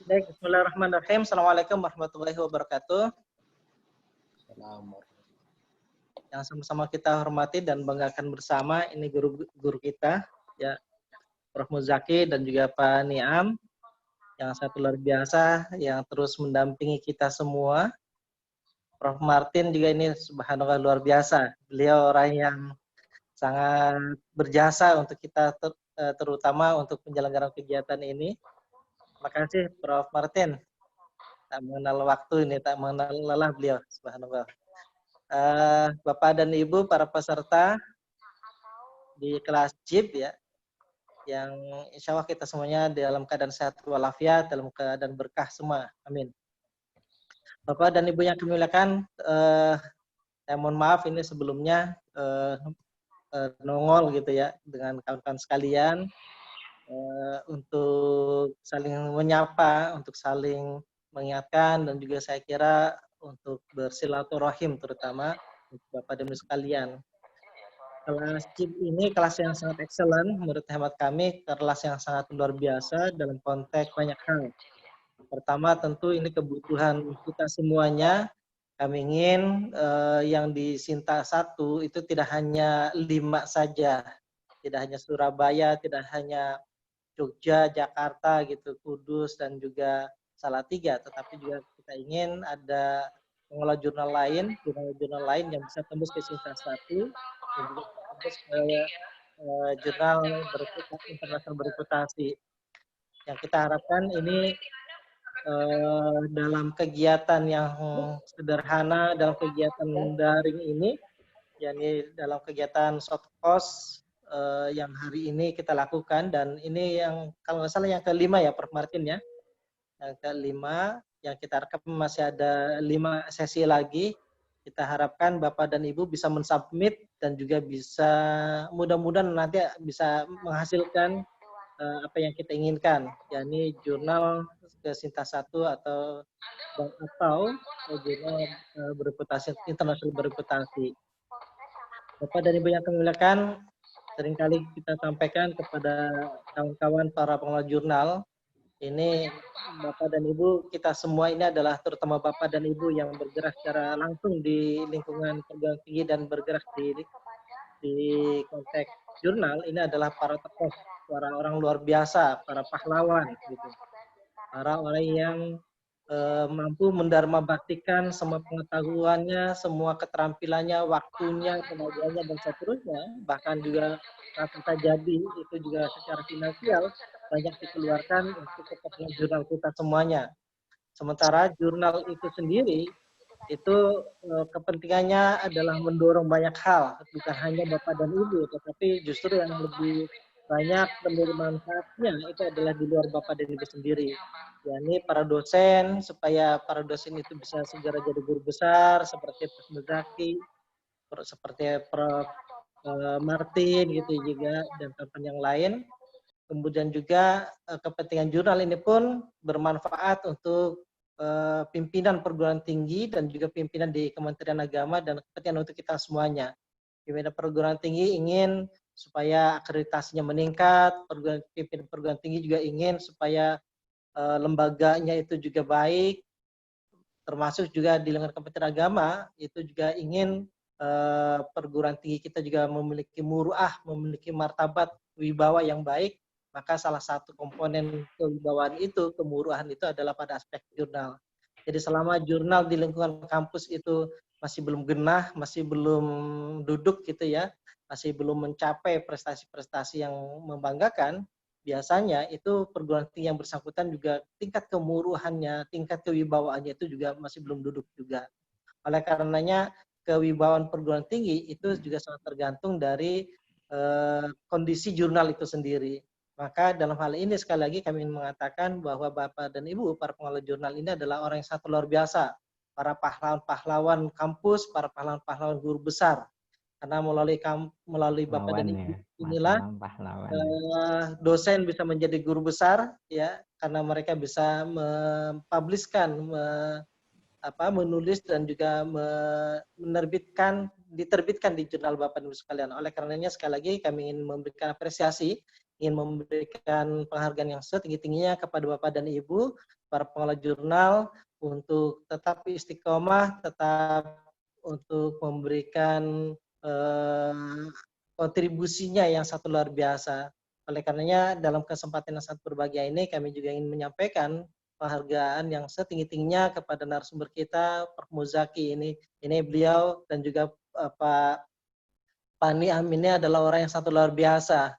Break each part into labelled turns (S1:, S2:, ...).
S1: Baik, bismillahirrahmanirrahim. Assalamualaikum warahmatullahi wabarakatuh. Yang sama-sama kita hormati dan banggakan bersama, ini guru kita, ya, Prof. Muzaki dan juga Pak Niam, yang sangat luar biasa, yang terus mendampingi kita semua. Prof. Martin juga ini subhanallah luar biasa. Beliau orang yang sangat berjasa untuk kita, terutama untuk penyelenggaraan kegiatan ini. Terima kasih Prof. Martin. Tak mengenal waktu ini, tak mengenal lelah beliau, subhanallah. Bapak dan Ibu, para peserta di kelas JIP ya, yang insya Allah kita semuanya dalam keadaan sehat walafiat, dalam keadaan berkah semua. Amin. Bapak dan Ibu yang kami muliakan, saya mohon maaf ini sebelumnya nongol gitu ya dengan kawan-kawan sekalian untuk saling menyapa, untuk saling mengingatkan, dan juga saya kira untuk bersilaturahim terutama untuk Bapak dan Ibu sekalian. Kelas JIP ini kelas yang sangat excellent menurut hemat kami, kelas yang sangat luar biasa dalam konteks banyak hal. Pertama tentu ini kebutuhan kita semuanya. Kami ingin yang di Sinta 1 itu tidak hanya 5 saja, tidak hanya Surabaya, tidak hanya Jogja, Jakarta gitu, Kudus dan juga Salatiga, tetapi juga kita ingin ada pengelola jurnal lain yang bisa tembus ke Sinta 1 dan juga tembus ke jurnal internasional bereputasi. Yang kita harapkan ini dalam kegiatan yang sederhana, dalam kegiatan daring ini, yakni dalam kegiatan short course yang hari ini kita lakukan, dan ini yang kalau nggak salah yang kelima ya Prof. Martin ya, yang kelima, yang kita rekam masih ada 5 sesi lagi. Kita harapkan Bapak dan Ibu bisa mensubmit dan juga bisa mudah-mudahan nanti bisa menghasilkan apa yang kita inginkan, yakni jurnal ke Sinta 1 atau jurnal bereputasi, internasional bereputasi. Bapak dan Ibu yang kami muliakan, seringkali kita sampaikan kepada kawan-kawan para pengelola jurnal, ini Bapak dan Ibu, kita semua ini adalah terutama Bapak dan Ibu yang bergerak secara langsung di lingkungan perguruan tinggi dan bergerak di konteks jurnal, ini adalah para tokoh, para orang luar biasa, para pahlawan gitu. Para orang yang mampu mendharma baktikan semua pengetahuannya, semua keterampilannya, waktunya, tenaganya, dan seterusnya. Bahkan juga saat kita jadi, itu juga secara finansial banyak dikeluarkan untuk kepentingan jurnal kita semuanya. Sementara jurnal itu sendiri, itu kepentingannya adalah mendorong banyak hal, bukan hanya Bapak dan Ibu, tetapi justru yang lebih banyak penerima manfaatnya itu adalah di luar Bapak dan Ibu sendiri, yakni para dosen, supaya para dosen itu bisa segera jadi guru besar seperti Prof. Muzaki, seperti Prof. Martin gitu juga, dan teman-teman yang lain. Kemudian juga kepentingan jurnal ini pun bermanfaat untuk pimpinan perguruan tinggi dan juga pimpinan di Kementerian Agama, dan kepentingan untuk kita semuanya. Pimpinan perguruan tinggi ingin supaya akreditasinya meningkat, pimpinan perguruan tinggi juga ingin supaya lembaganya itu juga baik, termasuk juga di lingkungan Kementerian Agama itu juga ingin perguruan tinggi kita juga memiliki muruah, memiliki martabat wibawa yang baik. Maka salah satu komponen kewibawaan itu, kemuruhan itu adalah pada aspek jurnal. Jadi selama jurnal di lingkungan kampus itu masih belum genah, masih belum duduk gitu ya, masih belum mencapai prestasi-prestasi yang membanggakan, biasanya itu perguruan tinggi yang bersangkutan juga tingkat kemuruhannya, tingkat kewibawaannya itu juga masih belum duduk juga. Oleh karenanya kewibawaan perguruan tinggi itu juga sangat tergantung dari kondisi jurnal itu sendiri. Maka dalam hal ini sekali lagi kami ingin mengatakan bahwa Bapak dan Ibu para pengelola jurnal ini adalah orang yang sangat luar biasa. Para pahlawan-pahlawan kampus, para pahlawan-pahlawan guru besar. Karena melalui Bapak dan Ibu inilah dosen bisa menjadi guru besar ya, karena mereka bisa mempublishkan, menulis dan juga diterbitkan di jurnal Bapak dan Ibu sekalian. Oleh karenanya sekali lagi kami ingin memberikan apresiasi ingin memberikan penghargaan yang setinggi-tingginya kepada Bapak dan Ibu, para pengelola jurnal, untuk tetap istiqomah, tetap untuk memberikan kontribusinya yang satu luar biasa. Oleh karenanya, dalam kesempatan yang sangat berbahagia ini, kami juga ingin menyampaikan penghargaan yang setinggi-tingginya kepada narasumber kita, Prof. Muzaki ini. Ini beliau dan juga Pak Pani Amin ini adalah orang yang satu luar biasa.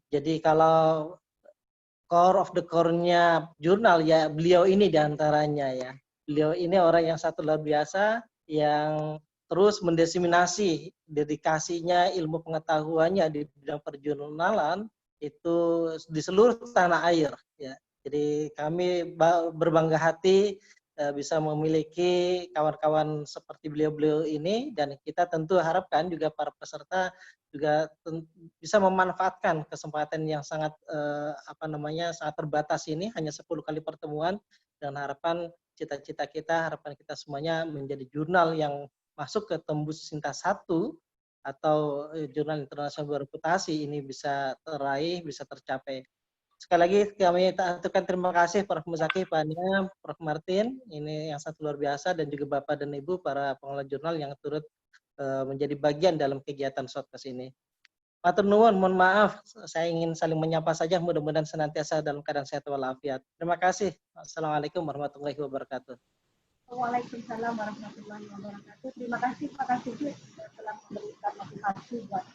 S1: Jadi kalau core of the core-nya jurnal ya beliau ini diantaranya ya. Beliau ini orang yang satu luar biasa yang terus mendiseminasi dedikasinya, ilmu pengetahuannya di bidang perjurnalan itu di seluruh tanah air ya. Jadi kami berbangga hati bisa memiliki kawan-kawan seperti beliau-beliau ini, dan kita tentu harapkan juga para peserta juga bisa memanfaatkan kesempatan yang sangat sangat terbatas ini, hanya 10 kali pertemuan, dan harapan cita-cita kita, harapan kita semuanya menjadi jurnal yang masuk ke tembus Sinta 1 atau jurnal internasional bereputasi ini bisa teraih, bisa tercapai. Sekali lagi kami aturkan terima kasih Prof. Muzaki, Pak Nia, Prof. Martin, ini yang sangat luar biasa, dan juga Bapak dan Ibu para pengelola jurnal yang turut menjadi bagian dalam kegiatan Shortcast ini. Matur nuwun, mohon maaf, saya ingin saling menyapa saja, mudah-mudahan senantiasa dalam keadaan sehat walafiat. Terima kasih. Assalamualaikum warahmatullahi wabarakatuh.
S2: Waalaikumsalam warahmatullahi wabarakatuh. Terima kasih Pak Kasih telah memberikan motivasi buat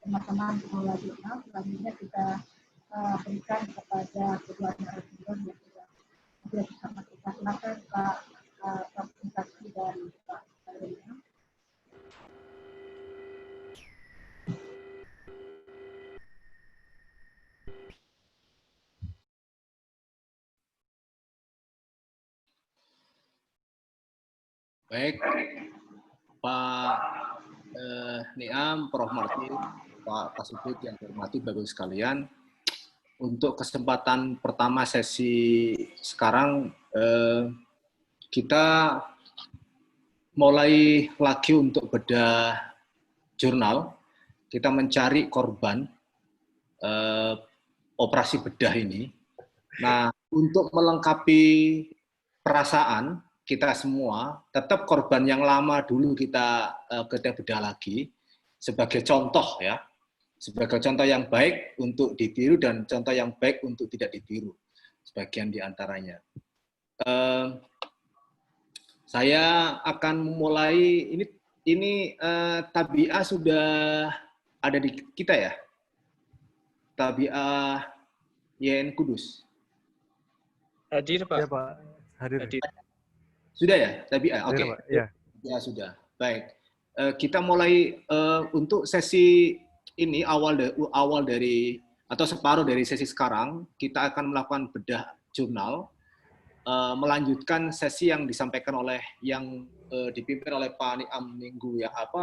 S2: teman-teman pengelola jurnal. Selanjutnya kita berikan kepada kedua narasumber yang sudah bersama kita. Silakan Pak Kasih dan Pak Rina.
S3: Baik, Pak Niam, Prof. Martin, Pak Kasubit yang hormati Bapak sekalian. Untuk kesempatan pertama sesi sekarang, kita mulai lagi untuk bedah jurnal. Kita mencari korban operasi bedah ini. Nah, untuk melengkapi perasaan kita semua, tetap korban yang lama dulu kita bedah lagi sebagai contoh ya, sebagai contoh yang baik untuk ditiru dan contoh yang baik untuk tidak ditiru, sebagian diantaranya. Saya akan mulai ini Tabiah sudah ada di kita ya, Tabiah YN Kudus.
S4: Hadir Pak.
S5: Ya Pak, hadir.
S3: Sudah ya, Tabiah. Oke.
S5: Ya.
S3: Ya sudah. Baik. Kita mulai untuk sesi ini awal dari atau separuh dari sesi sekarang kita akan melakukan bedah jurnal, melanjutkan sesi yang disampaikan oleh yang dipimpin oleh Pak Niam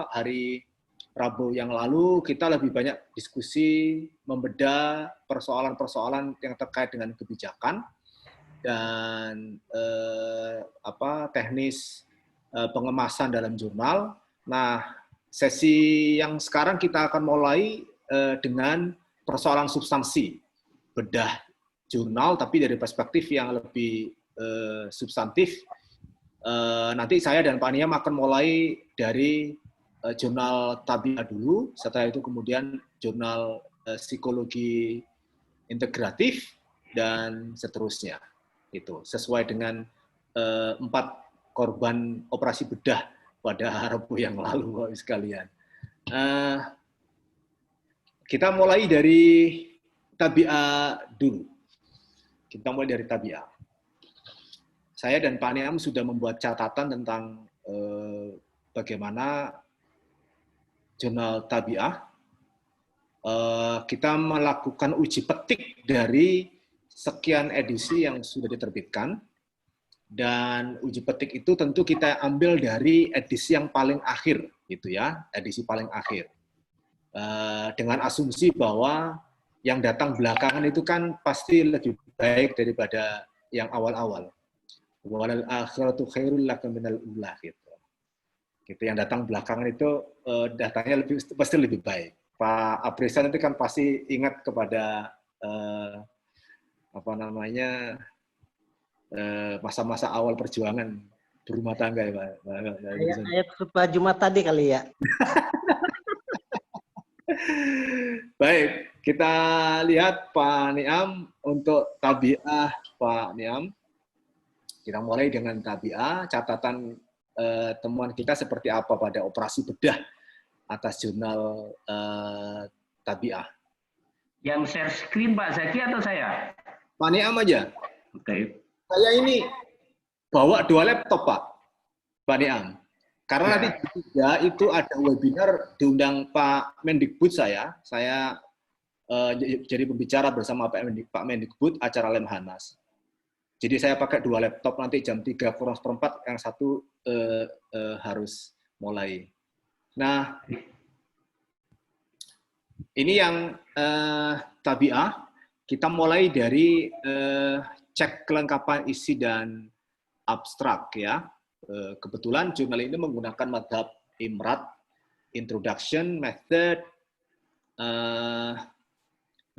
S3: hari Rabu yang lalu. Kita lebih banyak diskusi membedah persoalan-persoalan yang terkait dengan kebijakan dan teknis pengemasan dalam jurnal. Nah, sesi yang sekarang kita akan mulai dengan persoalan substansi, bedah jurnal, tapi dari perspektif yang lebih substantif. Nanti saya dan Pak Niam akan mulai dari jurnal Tabiah dulu, setelah itu kemudian jurnal psikologi integratif, dan seterusnya. Itu sesuai dengan 4 korban operasi bedah pada Rabu yang lalu, Bapak sekalian. Kita mulai dari Tabiah dulu. Kita mulai dari Tabiah. Saya dan Pak Niam sudah membuat catatan tentang bagaimana jurnal Tabiah. Kita melakukan uji petik dari sekian edisi yang sudah diterbitkan, dan uji petik itu tentu kita ambil dari edisi yang paling akhir, gitu ya, edisi paling akhir. Dengan asumsi bahwa yang datang belakangan itu kan pasti lebih baik daripada yang awal-awal. Walal akhiratu khairul laka minal ula, gitu. Yang datang belakangan itu datanya pasti lebih baik. Pak Aprisan itu kan pasti ingat kepada apa namanya masa-masa awal perjuangan berumah tangga ya Pak.
S1: Ayat khutbah Jumat tadi kali ya.
S3: Baik, kita lihat Pak Niam untuk tabiah Pak Niam. Kita mulai dengan tabiah, catatan temuan kita seperti apa pada operasi bedah atas jurnal tabiah.
S5: Yang share screen Pak Zaki atau saya?
S3: Pak Niam aja.
S5: Oke.
S3: Saya ini bawa 2 laptop Pak Niam. Karena nanti juga itu ada webinar diundang Pak Mendikbud saya jadi pembicara bersama Pak Mendikbud acara Lemhanas. Jadi saya pakai 2 laptop nanti jam 3:04 yang satu harus mulai. Nah, ini yang tabiah. Kita mulai dari cek kelengkapan isi dan abstrak ya. Kebetulan jurnal ini menggunakan madhab Imrat, introduction, method,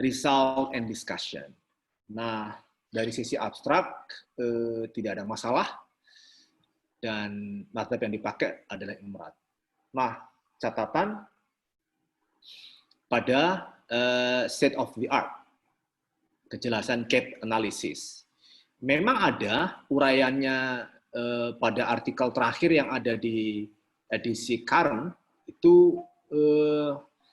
S3: result, and discussion. Nah, dari sisi abstrak tidak ada masalah dan madhab yang dipakai adalah Imrat. Nah, catatan pada state of the art, kejelasan gap analysis. Memang ada uraiannya pada artikel terakhir yang ada di edisi Current, itu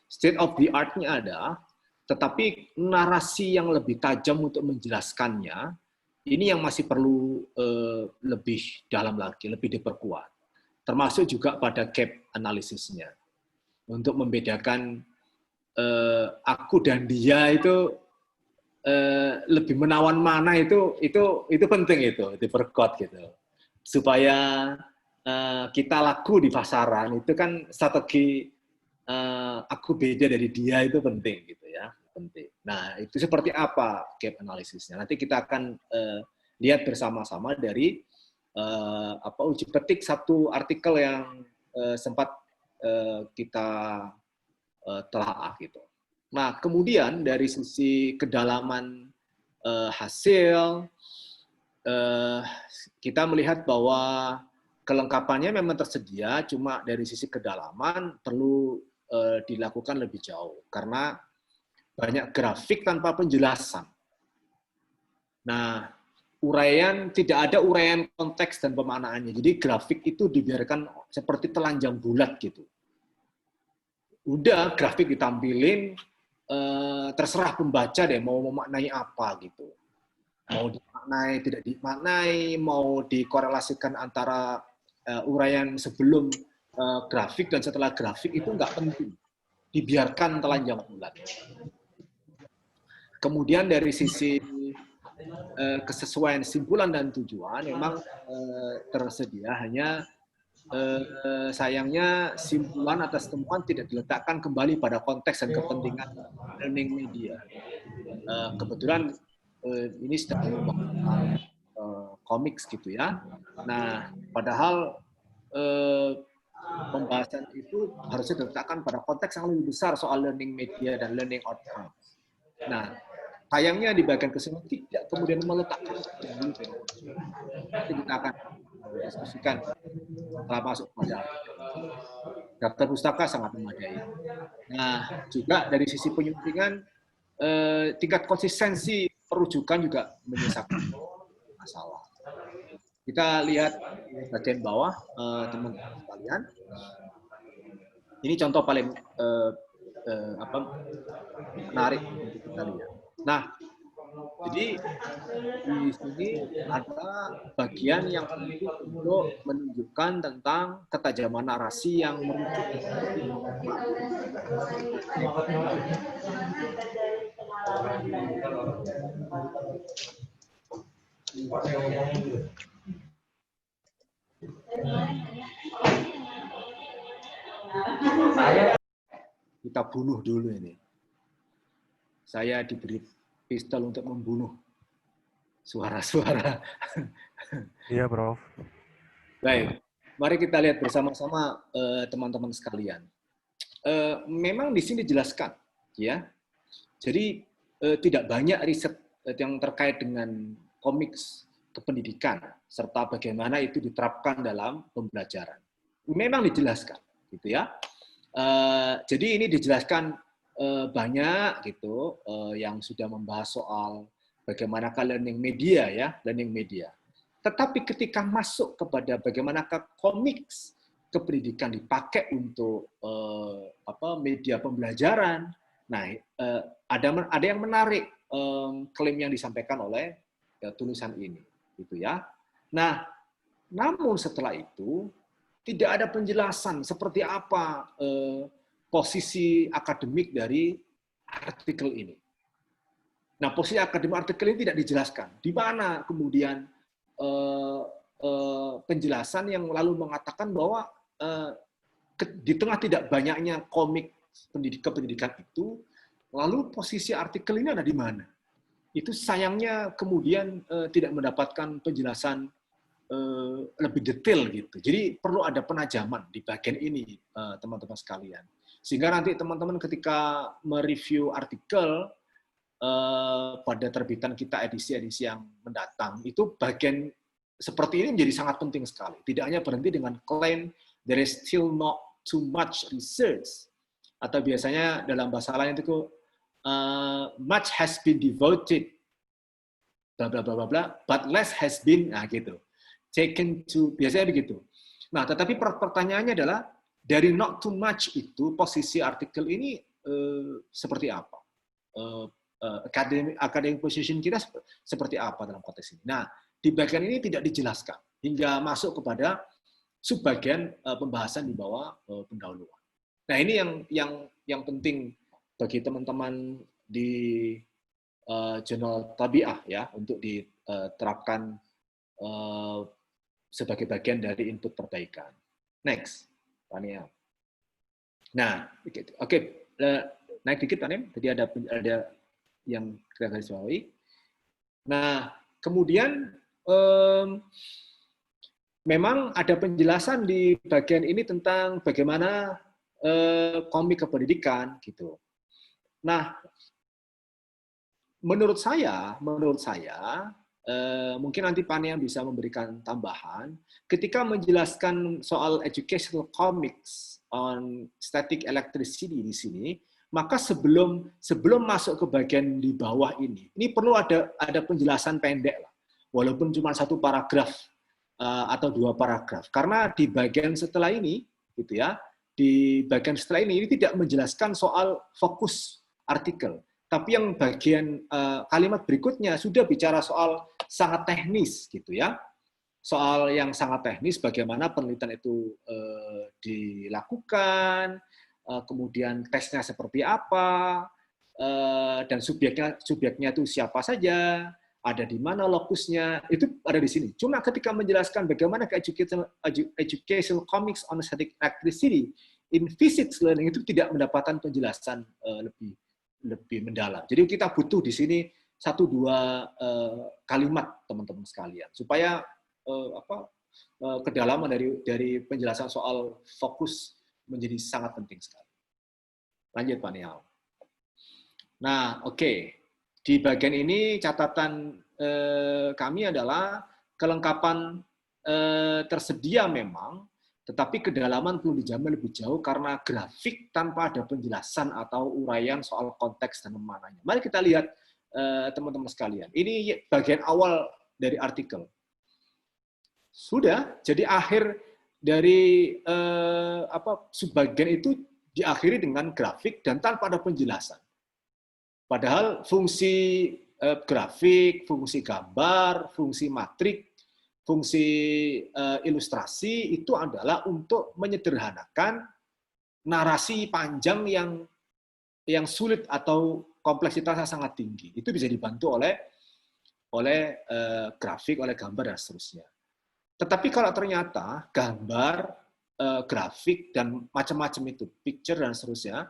S3: state of the art-nya ada, tetapi narasi yang lebih tajam untuk menjelaskannya, ini yang masih perlu lebih dalam lagi, lebih diperkuat. Termasuk juga pada gap analisisnya. Untuk membedakan aku dan dia itu lebih menawan mana itu penting itu diperkuat gitu. Supaya kita laku di pasaran itu kan strategi aku beda dari dia itu penting gitu ya, penting. Nah, itu seperti apa gap analisisnya? Nanti kita akan lihat bersama-sama dari uji petik satu artikel yang sempat kita telaah gitu. Nah, kemudian dari sisi kedalaman hasil, kita melihat bahwa kelengkapannya memang tersedia, cuma dari sisi kedalaman perlu dilakukan lebih jauh, karena banyak grafik tanpa penjelasan. Nah, tidak ada uraian konteks dan pemaknaannya, jadi grafik itu dibiarkan seperti telanjang bulat gitu. Udah, grafik ditampilin, terserah pembaca deh mau memaknai apa gitu. Mau dimaknai, tidak dimaknai, mau dikorelasikan antara uraian sebelum grafik dan setelah grafik itu nggak penting. Dibiarkan telanjang bulat. Kemudian dari sisi kesesuaian simpulan dan tujuan memang tersedia, hanya sayangnya simpulan atas temuan tidak diletakkan kembali pada konteks dan kepentingan learning media. Kebetulan ini sedang mengembangkan komik gitu ya. Nah, padahal pembahasan itu harusnya diletakkan pada konteks yang lebih besar soal learning media dan learning outcomes. Nah, sayangnya di bagian kesini tidak kemudian meletakkan dulu. Nanti kita akan diskusikan setelah masuk pada daftar pustaka sangat memadai. Nah, juga dari sisi penyuntingan, tingkat konsistensi perujukan juga menyisakan masalah. Kita lihat bagian bawah, teman-teman sekalian. Ini contoh paling menarik untuk kita lihat. Nah, jadi di sini ada bagian yang penting untuk menunjukkan tentang ketajaman narasi yang merujuk. Kita bunuh dulu ini. Saya diberi pistol untuk membunuh suara-suara.
S6: Iya, Prof.
S3: Baik, mari kita lihat bersama-sama teman-teman sekalian. memang di sini dijelaskan, ya. Jadi tidak banyak riset yang terkait dengan komiks kependidikan serta bagaimana itu diterapkan dalam pembelajaran. Memang dijelaskan, gitu ya. Jadi ini dijelaskan banyak gitu yang sudah membahas soal bagaimana learning media ya, learning media. Tetapi ketika masuk kepada bagaimanakah komiks kependidikan dipakai untuk media pembelajaran, nah ada yang menarik klaim yang disampaikan oleh tulisan ini, gitu ya. Nah, namun setelah itu tidak ada penjelasan seperti apa posisi akademik dari artikel ini. Nah, posisi akademik artikel ini tidak dijelaskan. Di mana kemudian penjelasan yang lalu mengatakan bahwa di tengah tidak banyaknya komik pendidikan itu, lalu posisi artikel ini ada di mana? Itu sayangnya kemudian tidak mendapatkan penjelasan lebih detail gitu. Jadi perlu ada penajaman di bagian ini, teman-teman sekalian. Sehingga nanti teman-teman ketika mereview artikel pada terbitan kita edisi-edisi yang mendatang, itu bagian seperti ini menjadi sangat penting sekali. Tidak hanya berhenti dengan klaim there is still not too much research, atau biasanya dalam bahasa lain itu much has been devoted, bla bla bla bla bla, but less has been, nah gitu, taken to, biasanya begitu. Nah, tetapi pertanyaannya adalah dari not too much itu posisi artikel ini seperti apa? Academic position kita seperti apa dalam konteks ini? Nah, di bagian ini tidak dijelaskan hingga masuk kepada subbagian pembahasan di bawah pendahuluan. Nah, ini yang penting bagi teman-teman di jurnal Tabiah ya, untuk diterapkan sebagai bagian dari input perbaikan. Next, Tania. Nah, oke, naik dikit Tania. Tadi ada yang kita garis bawahi. Nah, kemudian memang ada penjelasan di bagian ini tentang bagaimana komik kependidikan gitu. Nah, menurut saya mungkin nanti Pani yang bisa memberikan tambahan ketika menjelaskan soal educational comics on static electricity di sini, maka sebelum masuk ke bagian di bawah ini perlu ada penjelasan pendek lah, walaupun cuma satu paragraf atau dua paragraf, karena di bagian setelah ini gitu ya, di bagian setelah ini tidak menjelaskan soal fokus artikel, tapi yang bagian kalimat berikutnya sudah bicara soal sangat teknis gitu ya, soal yang sangat teknis bagaimana penelitian itu dilakukan, kemudian tesnya seperti apa, dan subjeknya itu siapa saja, ada di mana lokusnya, itu ada di sini. Cuma ketika menjelaskan bagaimana educational comics on static electricity in physics learning itu tidak mendapatkan penjelasan lebih mendalam. Jadi kita butuh di sini 1-2 kalimat teman-teman sekalian supaya kedalaman dari penjelasan soal fokus menjadi sangat penting sekali. Lanjut Pak Nial. Nah, oke. Di bagian ini catatan kami adalah kelengkapan tersedia memang, tetapi kedalaman perlu dijamin lebih jauh karena grafik tanpa ada penjelasan atau uraian soal konteks dan memananya. Mari kita lihat teman-teman sekalian. Ini bagian awal dari artikel. Sudah, jadi akhir dari subbagian itu diakhiri dengan grafik dan tanpa ada penjelasan. Padahal fungsi grafik, fungsi gambar, fungsi matrik, fungsi ilustrasi itu adalah untuk menyederhanakan narasi panjang yang sulit atau kompleksitasnya sangat tinggi. Itu bisa dibantu oleh grafik, oleh gambar dan seterusnya. Tetapi kalau ternyata gambar, grafik dan macam-macam itu, picture dan seterusnya,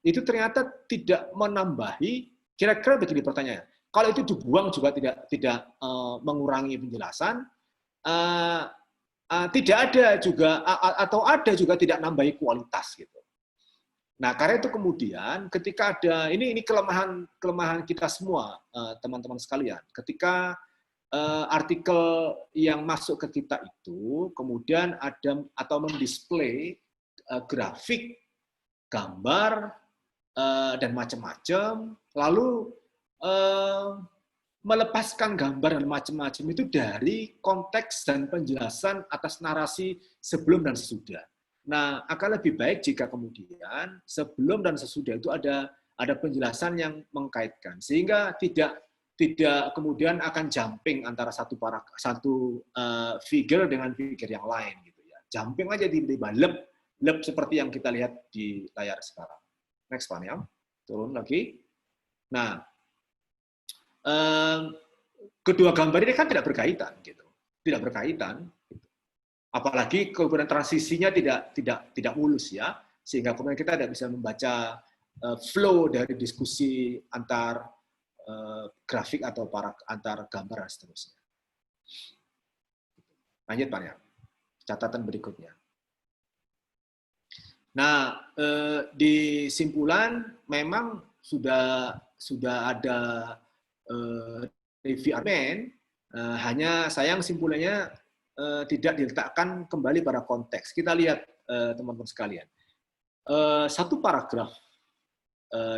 S3: itu ternyata tidak menambahi, kira-kira begini pertanyaannya, kalau itu dibuang juga tidak mengurangi penjelasan, tidak ada juga, atau ada juga tidak nambahi kualitas gitu. Nah, karena itu kemudian ketika ada ini kelemahan kita semua, teman-teman sekalian. Ketika artikel yang masuk ke kita itu kemudian ada atau mendisplay grafik, gambar, dan macam-macam, lalu melepaskan gambar dan macam-macam itu dari konteks dan penjelasan atas narasi sebelum dan sesudah. Nah, akan lebih baik jika kemudian sebelum dan sesudah itu ada penjelasan yang mengkaitkan, sehingga tidak kemudian akan jumping antara satu figure dengan figure yang lain gitu ya. Jumping aja tiba-tiba lep seperti yang kita lihat di layar sekarang. Next Pak ya. Turun lagi. Nah, kedua gambar ini kan tidak berkaitan gitu. Tidak berkaitan. Apalagi kemudian transisinya tidak mulus ya, sehingga kemudian kita tidak bisa membaca flow dari diskusi antar grafik atau antar gambar dan seterusnya. Lanjut Pak ya. Catatan berikutnya. Nah, di simpulan memang sudah ada review argumen, hanya sayang simpulannya tidak diletakkan kembali pada konteks. Kita lihat teman-teman sekalian, satu paragraf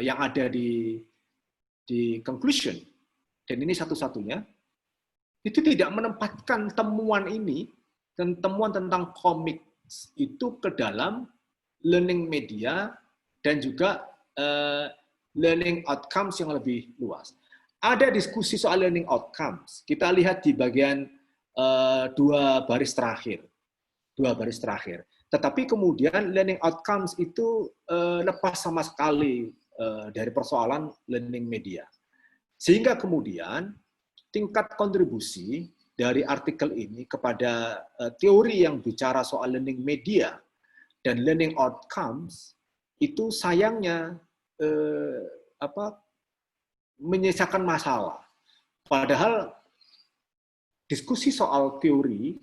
S3: yang ada di conclusion, dan ini satu-satunya, itu tidak menempatkan temuan ini dan temuan tentang komik itu ke dalam learning media dan juga learning outcomes yang lebih luas. Ada diskusi soal learning outcomes. Kita lihat di bagian dua baris terakhir. Tetapi kemudian learning outcomes itu lepas sama sekali dari persoalan learning media. Sehingga kemudian tingkat kontribusi dari artikel ini kepada teori yang bicara soal learning media dan learning outcomes itu sayangnya menyisakan masalah. Padahal diskusi soal teori,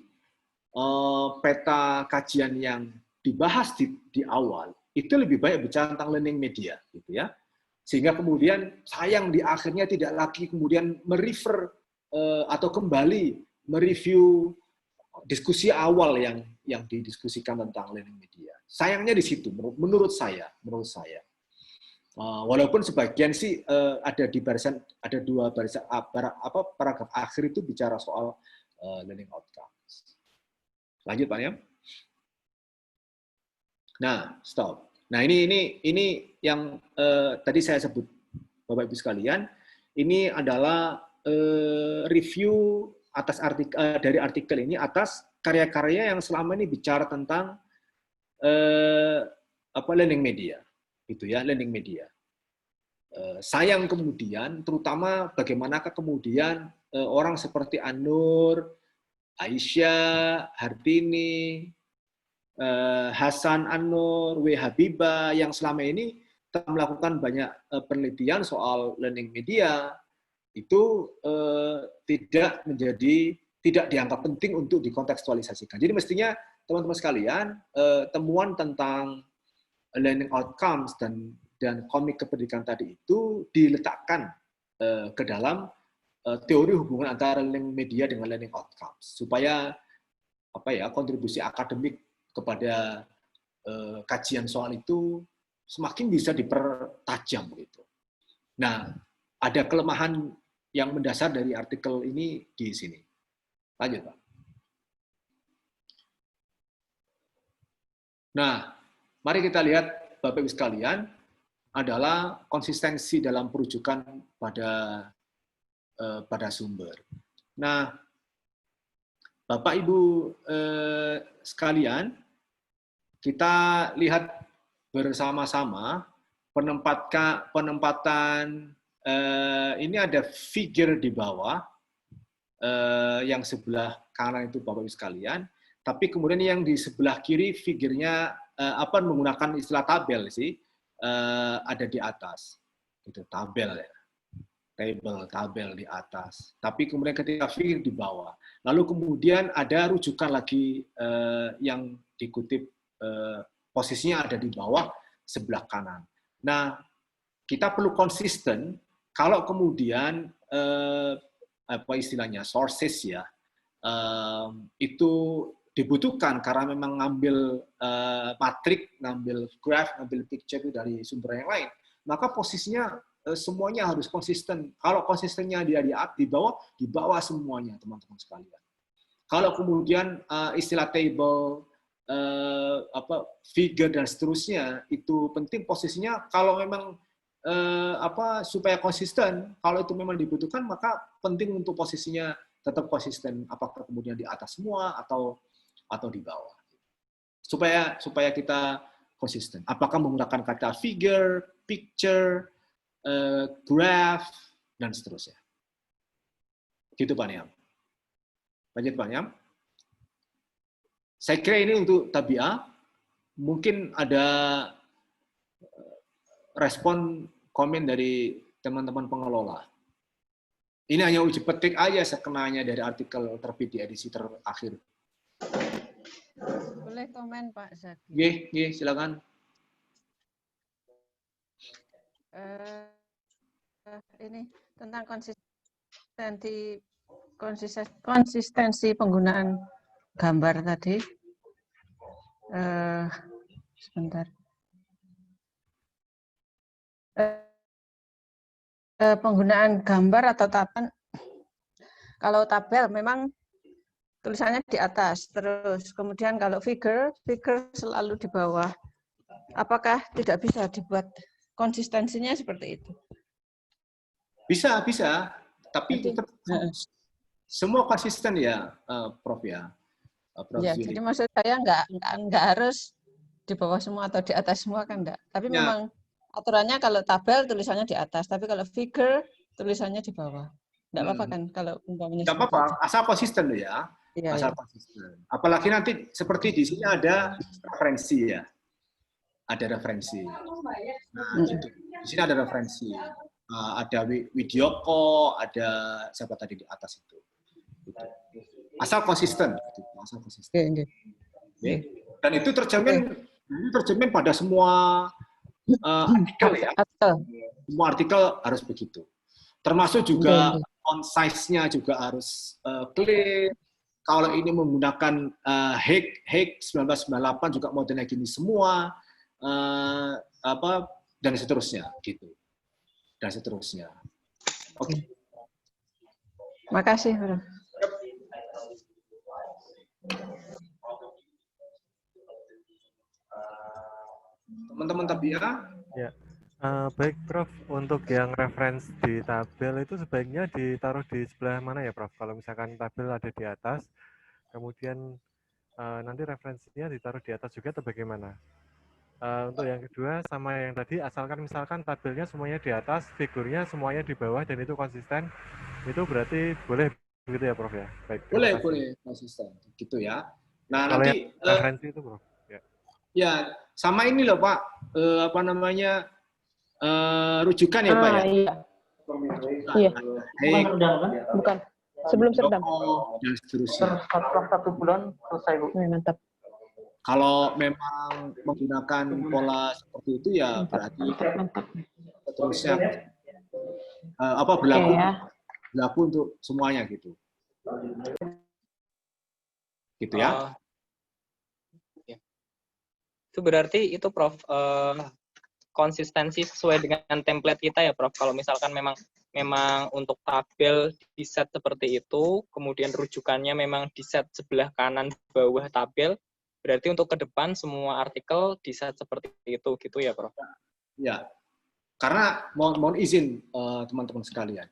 S3: peta kajian yang dibahas di awal itu lebih banyak bicara tentang learning media, gitu ya. Sehingga kemudian sayang di akhirnya tidak lagi kemudian merefer atau kembali mereview diskusi awal yang didiskusikan tentang learning media. Sayangnya di situ, menurut saya. Walaupun sebagian sih ada dua barisan paragraf akhir itu bicara soal learning outcomes. Lanjut Pak ya. Nah, stop. Nah, ini yang tadi saya sebut Bapak Ibu sekalian, ini adalah review atas dari artikel ini atas karya-karya yang selama ini bicara tentang learning media. Gitu ya, learning media. Sayang kemudian, terutama bagaimanakah kemudian orang seperti Anur, Aisyah, Hartini, Hasan Anur, W. Habibah yang selama ini telah melakukan banyak penelitian soal learning media, itu tidak dianggap penting untuk dikontekstualisasikan. Jadi mestinya teman-teman sekalian, temuan tentang learning outcomes dan komik kependidikan tadi itu diletakkan ke dalam teori hubungan antara learning media dengan learning outcomes supaya kontribusi akademik kepada kajian soal itu semakin bisa dipertajam gitu. Nah, ada kelemahan yang mendasar dari artikel ini di sini. Lanjut, Pak. Nah, mari kita lihat Bapak Ibu sekalian, adalah konsistensi dalam perujukan pada sumber. Nah, Bapak Ibu sekalian, kita lihat bersama-sama penempatan ini ada figure di bawah yang sebelah kanan itu Bapak Ibu sekalian, tapi kemudian yang di sebelah kiri figurnya menggunakan istilah tabel sih. Ada di atas, itu tabel ya, tabel di atas. Tapi kemudian ketika figure di bawah, lalu kemudian ada rujukan lagi yang dikutip posisinya ada di bawah, sebelah kanan. Nah, kita perlu konsisten kalau kemudian apa istilahnya sources ya itu dibutuhkan karena memang ngambil matrik, ngambil graph, ngambil picture itu dari sumber yang lain, maka posisinya semuanya harus konsisten. Kalau konsistennya dia di bawah semuanya teman-teman sekalian. Kalau kemudian istilah table, figure dan seterusnya itu penting posisinya. Kalau memang supaya konsisten, kalau itu memang dibutuhkan maka penting untuk posisinya tetap konsisten. Apakah kemudian di atas semua atau di bawah, supaya kita konsisten. Apakah menggunakan kata figure, picture, graph, dan seterusnya. Gitu Pak Niam. Lanjut Pak Niam. Saya kira ini untuk tabiah. Mungkin ada respon komen dari teman-teman pengelola. Ini hanya uji petik aja sekenanya dari artikel terbit di edisi terakhir.
S7: Boleh komen Pak Zaki?
S3: Ye, silakan.
S7: Ini tentang konsistensi penggunaan gambar tadi. Sebentar. Penggunaan gambar atau tabel. Kalau tabel memang tulisannya di atas, terus kemudian kalau figure selalu di bawah. Apakah tidak bisa dibuat konsistensinya seperti itu?
S3: Bisa, tapi tetap semua konsisten ya, Prof ya. Prof
S7: Ya,
S3: Zuli.
S7: jadi maksud saya nggak harus di bawah semua atau di atas semua kan enggak. Tapi
S3: Ya.
S7: memang aturannya kalau tabel tulisannya di atas, tapi kalau figure tulisannya di bawah. Enggak apa-apa kan kalau umpamanya
S3: Nggak apa-apa, asal konsisten ya.
S7: Iya,
S3: Asal
S7: ya.
S3: konsisten. Apalagi nanti seperti di sini ada referensi ya. Ada referensi. Nah, gitu. Di sini ada referensi. Ada Widyoko, ada siapa tadi di atas itu. Gitu. Asal konsisten. Gitu. Asal konsisten.
S7: Oke.
S3: Okay. Dan itu tercermin pada semua artikel ya. Semua artikel harus begitu. Termasuk juga font size-nya juga harus clear. Kalau ini menggunakan Hague 1998 juga modelnya gini semua, dan seterusnya gitu. Dan seterusnya. Oke.
S7: Makasih, Bro.
S3: Teman-teman tabiah?
S6: Ya. Baik Prof, untuk yang referensi di tabel itu sebaiknya ditaruh di sebelah mana ya Prof? Kalau misalkan tabel ada di atas, kemudian nanti referensinya ditaruh di atas juga atau bagaimana? Untuk yang kedua sama yang tadi, asalkan misalkan tabelnya semuanya di atas, figurnya semuanya di bawah dan itu konsisten, itu berarti boleh begitu ya Prof ya? Baik,
S3: Boleh konsisten gitu ya. Nah,
S6: kalau
S3: nanti
S6: yang referensi itu Prof.
S3: Ya, sama ini loh Pak, rujukan ya Pak ya?
S2: Iya.
S3: Bukan.
S2: Sebelum Serdam.
S3: Dan seterusnya.
S1: Setelah 1 bulan selesai Bu.
S2: Mantap.
S3: Kalau memang menggunakan pola seperti itu ya berarti seterusnya berlaku untuk semuanya gitu. Gitu ya.
S4: Itu berarti itu Prof, konsistensi sesuai dengan template kita ya Prof. Kalau misalkan memang untuk tabel di set seperti itu, kemudian rujukannya memang di set sebelah kanan bawah tabel, berarti untuk ke depan semua artikel di set seperti itu gitu ya Prof?
S3: Ya, karena mohon izin teman-teman sekalian,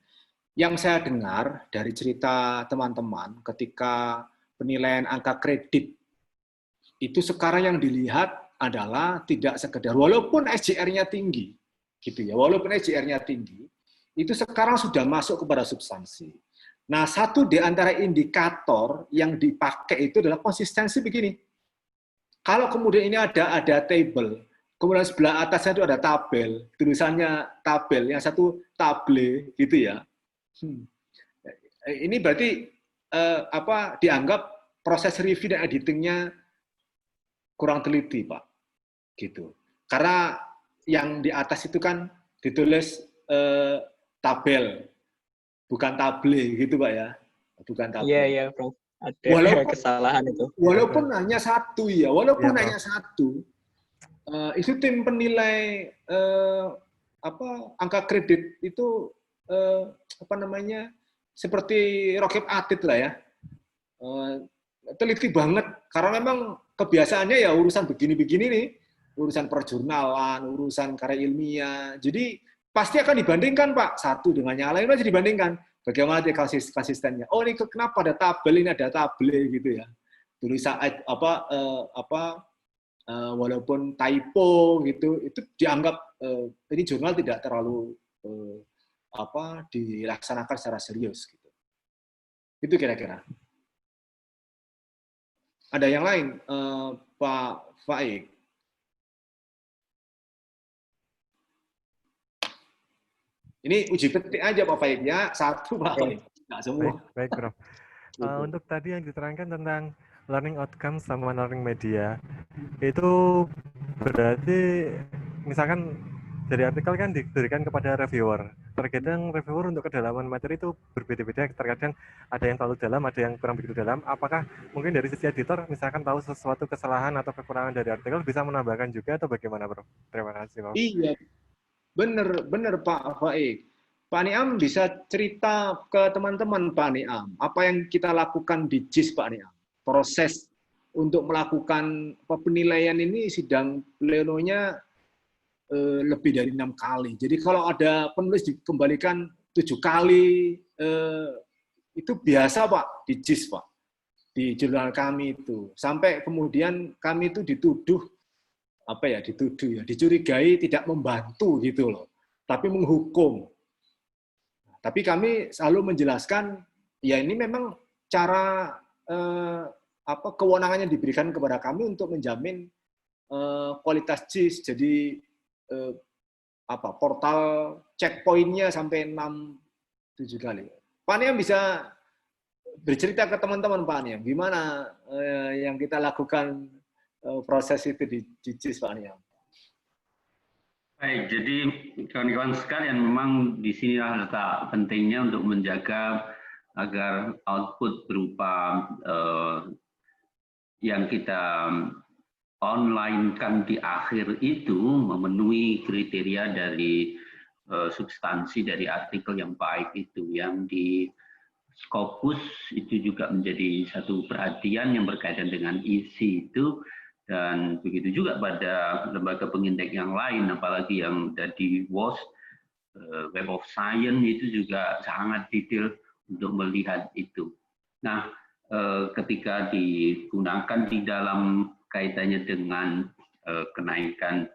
S3: yang saya dengar dari cerita teman-teman ketika penilaian angka kredit itu sekarang yang dilihat adalah tidak sekedar walaupun SJR-nya tinggi, gitu ya, walaupun SJR-nya tinggi, itu sekarang sudah masuk kepada substansi. Nah, satu di antara indikator yang dipakai itu adalah konsistensi begini. Kalau kemudian ini ada table, kemudian sebelah atasnya itu ada tabel, tulisannya tabel, yang satu table, gitu ya. Ini berarti dianggap proses review dan editingnya kurang teliti, Pak. Gitu. karena yang di atas itu kan ditulis tabel, bukan table gitu Pak ya, bukan tabel.
S4: Iya, Prof. Ada kesalahan itu.
S3: Walaupun hanya satu ya, walaupun
S6: Iya,
S3: hanya satu, itu tim penilai angka kredit itu seperti roket atit lah ya, teliti banget karena memang kebiasaannya ya urusan begini-begini nih, urusan perjurnalan, urusan karya ilmiah, jadi pasti akan dibandingkan Pak, satu dengan yang lain masih dibandingkan. Bagaimana dia konsistennya? Oh ini kenapa ada tabel, ini ada tabel gitu ya. Tulisan walaupun typo gitu, itu dianggap ini jurnal tidak terlalu dilaksanakan secara serius gitu. Itu kira-kira. Ada yang lain, Pak Faik? Ini uji petik aja Pak Faik ya, satu Pak Faik, nggak semua.
S6: Baik, Prof. Untuk tadi yang diterangkan tentang learning outcome sama learning media, itu berarti misalkan dari artikel kan diberikan kepada reviewer. Terkadang reviewer untuk kedalaman materi itu berbeda-beda, terkadang ada yang terlalu dalam, ada yang kurang begitu dalam. Apakah mungkin dari sisi editor, misalkan tahu sesuatu kesalahan atau kekurangan dari artikel, bisa menambahkan juga atau bagaimana, Prof? Terima kasih, Prof.
S3: Iya, benar Pak Faik. Pak Niam bisa cerita ke teman-teman Pak Niam, apa yang kita lakukan di JIS Pak Niam. Proses untuk melakukan penilaian ini sidang plenonya lebih dari 6 kali. Jadi kalau ada penulis dikembalikan 7 kali, itu biasa Pak, di JIS Pak. Di jurnal kami itu. Sampai kemudian kami itu dituduh dicurigai tidak membantu gitu loh, tapi menghukum. Tapi kami selalu menjelaskan, ya ini memang cara kewenangannya diberikan kepada kami untuk menjamin kualitas JIS. Jadi portal checkpointnya sampai 6-7 kali. Pak Niam bisa bercerita ke teman-teman Pak Niam, gimana yang kita lakukan proses itu di JIS Pak Niam.
S5: Baik, jadi kawan-kawan sekalian, memang di sinilah letak pentingnya untuk menjaga agar output berupa yang kita online-kan di akhir itu memenuhi kriteria dari substansi dari artikel yang baik itu. Yang di Scopus itu juga menjadi satu perhatian yang berkaitan dengan isi itu, dan begitu juga pada lembaga pengindeks yang lain, apalagi yang dari WOS, Web of Science itu juga sangat detail untuk melihat itu. Nah, ketika digunakan di dalam kaitannya dengan kenaikan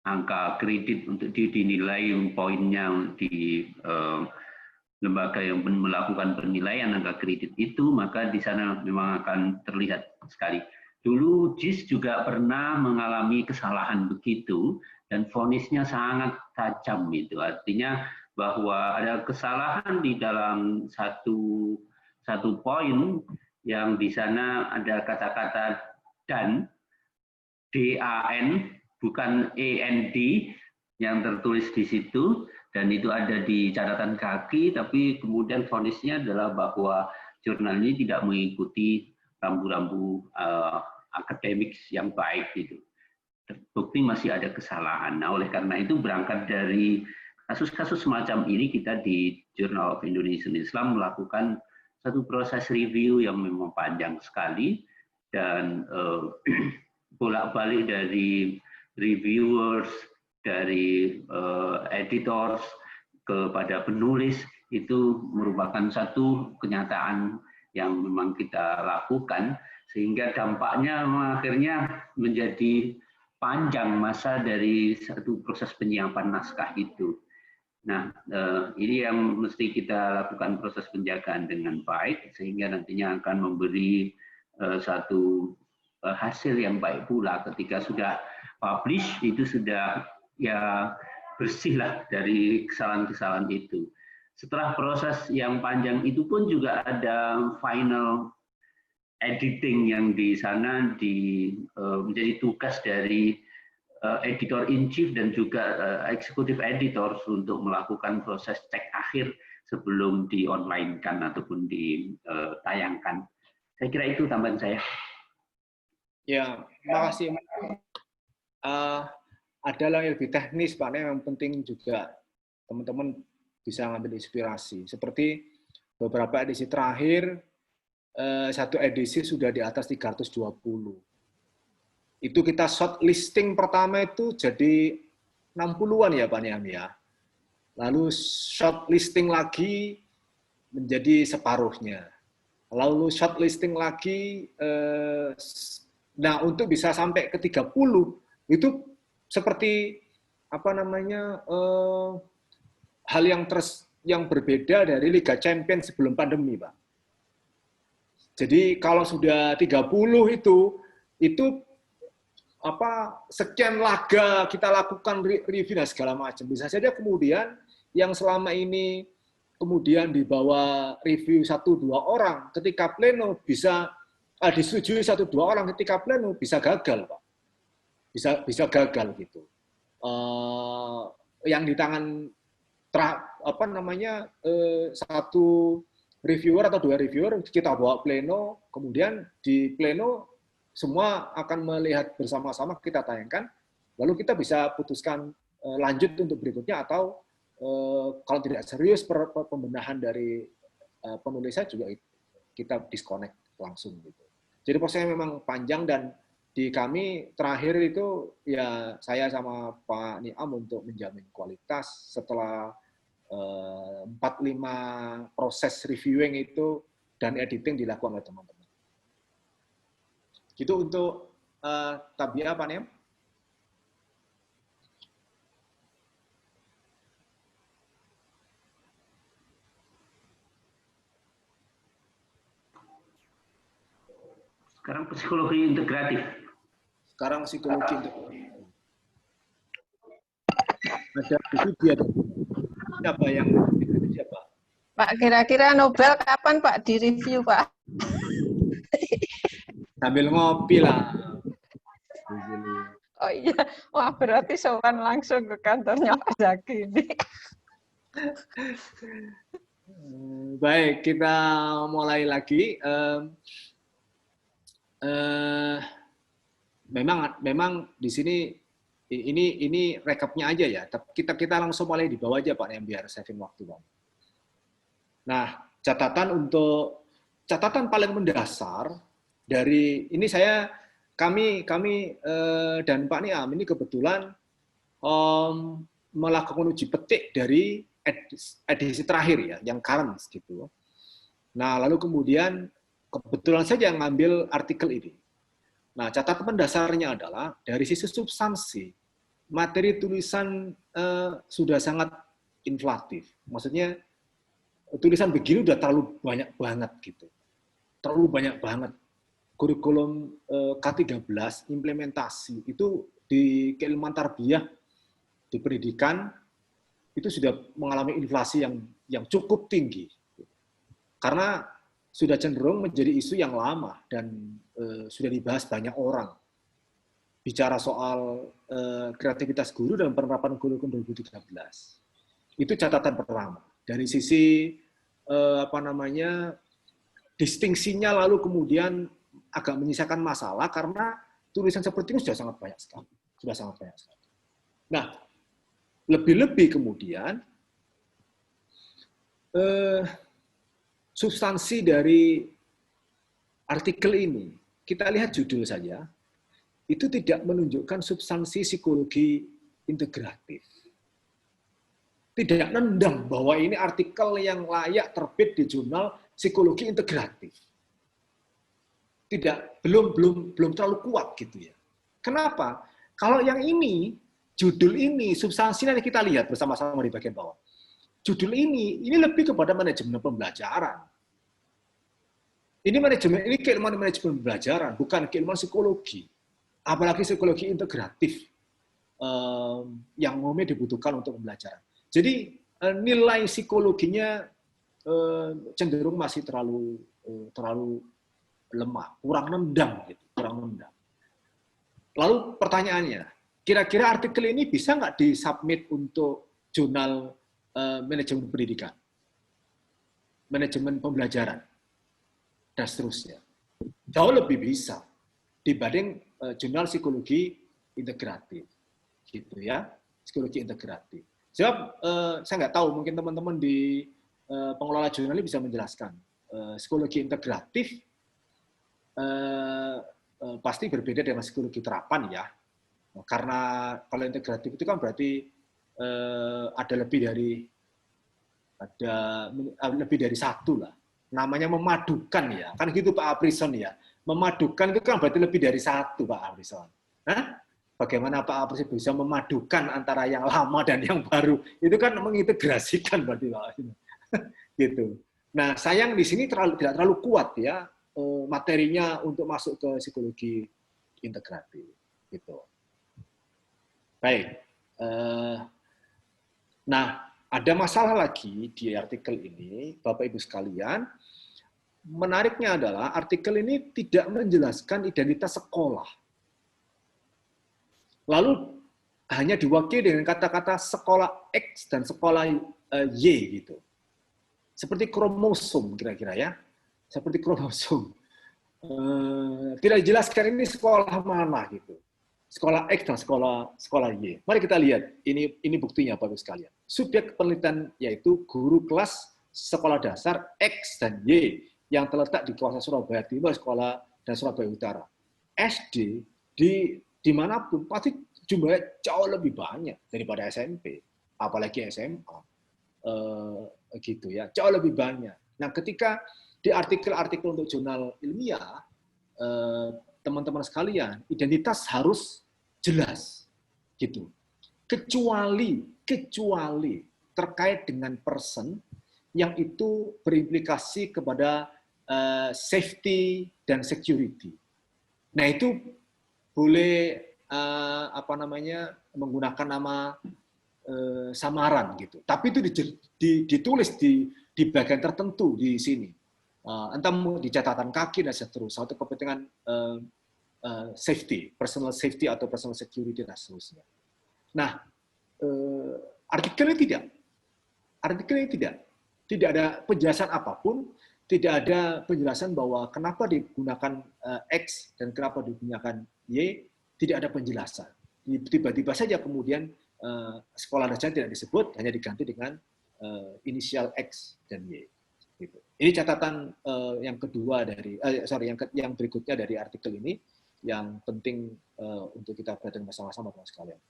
S5: angka kredit untuk dinilai poinnya di lembaga yang melakukan penilaian angka kredit itu, maka di sana memang akan terlihat sekali. Dulu JIS juga pernah mengalami kesalahan begitu, dan vonisnya sangat tajam itu. Artinya bahwa ada kesalahan di dalam satu poin yang di sana ada kata-kata dan, DAN, bukan END yang tertulis di situ, dan itu ada di catatan kaki, tapi kemudian vonisnya adalah bahwa jurnal ini tidak mengikuti rambu-rambu akademik yang baik itu. Terbukti masih ada kesalahan. Nah, oleh karena itu berangkat dari kasus-kasus semacam ini, kita di Journal of Indonesian Islam melakukan satu proses review yang memang panjang sekali, dan bolak-balik dari reviewers, dari editors kepada penulis, itu merupakan satu kenyataan yang memang kita lakukan, sehingga dampaknya akhirnya menjadi panjang masa dari satu proses penyiapan naskah itu. Nah, ini yang mesti kita lakukan proses penjagaan dengan baik, sehingga nantinya akan memberi satu hasil yang baik pula ketika sudah publish, itu sudah ya bersih lah dari kesalahan-kesalahan itu. Setelah proses yang panjang itu pun juga ada final editing yang di sana menjadi tugas dari editor in chief dan juga executive editor untuk melakukan proses cek akhir sebelum di online kan ataupun ditayangkan. Saya kira itu tambahan saya.
S3: Ya, makasih. Ada yang lebih teknis, Pak, yang penting juga teman-teman bisa ngambil inspirasi. Seperti beberapa edisi terakhir, satu edisi sudah di atas 320. Itu kita short listing pertama itu jadi 60-an ya Pak Niam ya. Lalu short listing lagi menjadi separuhnya. Lalu short listing lagi, nah untuk bisa sampai ke 30 itu seperti apa namanya hal yang berbeda dari Liga Champions sebelum pandemi, Pak. Jadi kalau sudah 30 itu apa sekian laga kita lakukan review dan segala macam. Bisa saja kemudian yang selama ini kemudian di bawah review 1-2 orang ketika pleno bisa disetujui 1-2 orang ketika pleno bisa gagal, Pak. Bisa gagal gitu. Yang di tangan satu reviewer atau 2 reviewer kita bawa pleno, kemudian di pleno semua akan melihat bersama-sama, kita tayangkan, lalu kita bisa putuskan lanjut untuk berikutnya atau kalau tidak serius pembenahan dari penulisnya juga kita disconnect langsung gitu. Jadi prosesnya memang panjang dan di kami terakhir itu ya saya sama Pak Niam untuk menjamin kualitas setelah 4-5 proses reviewing itu dan editing dilakukan oleh teman-teman. Gitu untuk Tabia, Pak Niam.
S5: Sekarang psikologi integratif.
S3: Sekarang psikologi integratif. Ada studi ada. Siapa yang siapa?
S7: Pak, kira-kira Nobel kapan Pak direview Pak?
S3: Sambil ngopi lah.
S7: Oh iya, wah berarti sowan langsung ke kantornya Pak Zaki ini.
S3: Baik, kita mulai lagi. Memang di sini ini rekapnya aja ya. Kita langsung mulai di bawah aja Pak yang biar saving waktu Pak. Nah, catatan paling mendasar dari ini kami dan Pak Niam ini kebetulan melakukan uji petik dari edisi terakhir ya, yang current gitu. Nah, lalu kemudian kebetulan saja ngambil artikel ini. Nah, catatan mendasarnya adalah dari sisi substansi, materi tulisan sudah sangat inflatif. Maksudnya, tulisan begini udah terlalu banyak banget gitu. Terlalu banyak banget. Kurikulum K13, implementasi, itu di keilmuan tarbiyah, di pendidikan, itu sudah mengalami inflasi yang cukup tinggi. Karena sudah cenderung menjadi isu yang lama dan sudah dibahas banyak orang. Bicara soal kreativitas guru dan penerapan kurikulum 2013. Itu catatan pertama. Dari sisi distingsinya lalu kemudian agak menyisakan masalah karena tulisan seperti ini sudah sangat banyak sekali. Nah, lebih-lebih kemudian substansi dari artikel ini, kita lihat judul saja, itu tidak menunjukkan substansi psikologi integratif. Tidak nendang bahwa ini artikel yang layak terbit di jurnal psikologi integratif. Tidak, belum terlalu kuat gitu ya. Kenapa? Kalau yang ini, judul ini, substansi nanti kita lihat bersama-sama di bagian bawah. Judul ini lebih kepada manajemen pembelajaran. Ini keilmuan manajemen pembelajaran, bukan keilmuan psikologi. Apalagi psikologi integratif yang umumnya dibutuhkan untuk pembelajaran. Jadi nilai psikologinya cenderung masih terlalu lemah, kurang nendang gitu, kurang nendang. Lalu pertanyaannya, kira-kira artikel ini bisa nggak disubmit untuk jurnal manajemen pendidikan, manajemen pembelajaran, dan seterusnya? Jauh lebih bisa dibanding jurnal psikologi integratif, gitu ya, psikologi integratif. Sebab saya nggak tahu, mungkin teman-teman di pengelola jurnal ini bisa menjelaskan. Psikologi integratif pasti berbeda dengan psikologi terapan ya, karena kalau integratif itu kan berarti ada lebih dari satu lah, namanya memadukan ya, kan gitu Pak Aprison ya, memadukan itu kan berarti lebih dari satu Pak Aprison. Hah? Bagaimana Pak Aprison bisa memadukan antara yang lama dan yang baru, itu kan mengintegrasikan berarti Pak. Gitu. Nah sayang di sini tidak terlalu kuat ya materinya untuk masuk ke psikologi integratif gitu. Baik. Nah, ada masalah lagi di artikel ini, Bapak Ibu sekalian. Menariknya adalah artikel ini tidak menjelaskan identitas sekolah. Lalu hanya diwakili dengan kata-kata sekolah X dan sekolah Y gitu. Seperti kromosom kira-kira ya. Seperti kromosom. Tidak dijelaskan ini sekolah mana gitu. Sekolah X dan sekolah Y. Mari kita lihat, ini buktinya Bapak Ibu sekalian. Subjek penelitian yaitu guru kelas sekolah dasar X dan Y yang terletak di kawasan Surabaya Timur, sekolah dan Surabaya Utara. SD dimanapun pasti jumlahnya jauh lebih banyak daripada SMP, apalagi SMA. Gitu ya, jauh lebih banyak. Nah, ketika di artikel-artikel untuk jurnal ilmiah, teman-teman sekalian, identitas harus jelas, gitu. Kecuali terkait dengan person yang itu berimplikasi kepada safety dan security. Nah, itu boleh menggunakan nama samaran gitu. Tapi itu ditulis di bagian tertentu di sini. Entah di catatan kaki dan seterusnya, atau kepentingan safety, personal safety atau personal security dan seterusnya. Nah, artikel ini tidak ada penjelasan apapun, tidak ada penjelasan bahwa kenapa digunakan X dan kenapa digunakan Y, tidak ada penjelasan. Tiba-tiba saja kemudian sekolah dasar tidak disebut, hanya diganti dengan inisial X dan Y. Gitu. Ini catatan yang kedua dari, yang berikutnya dari artikel ini, yang penting untuk kita perhatikan bersama-sama teman sekalian.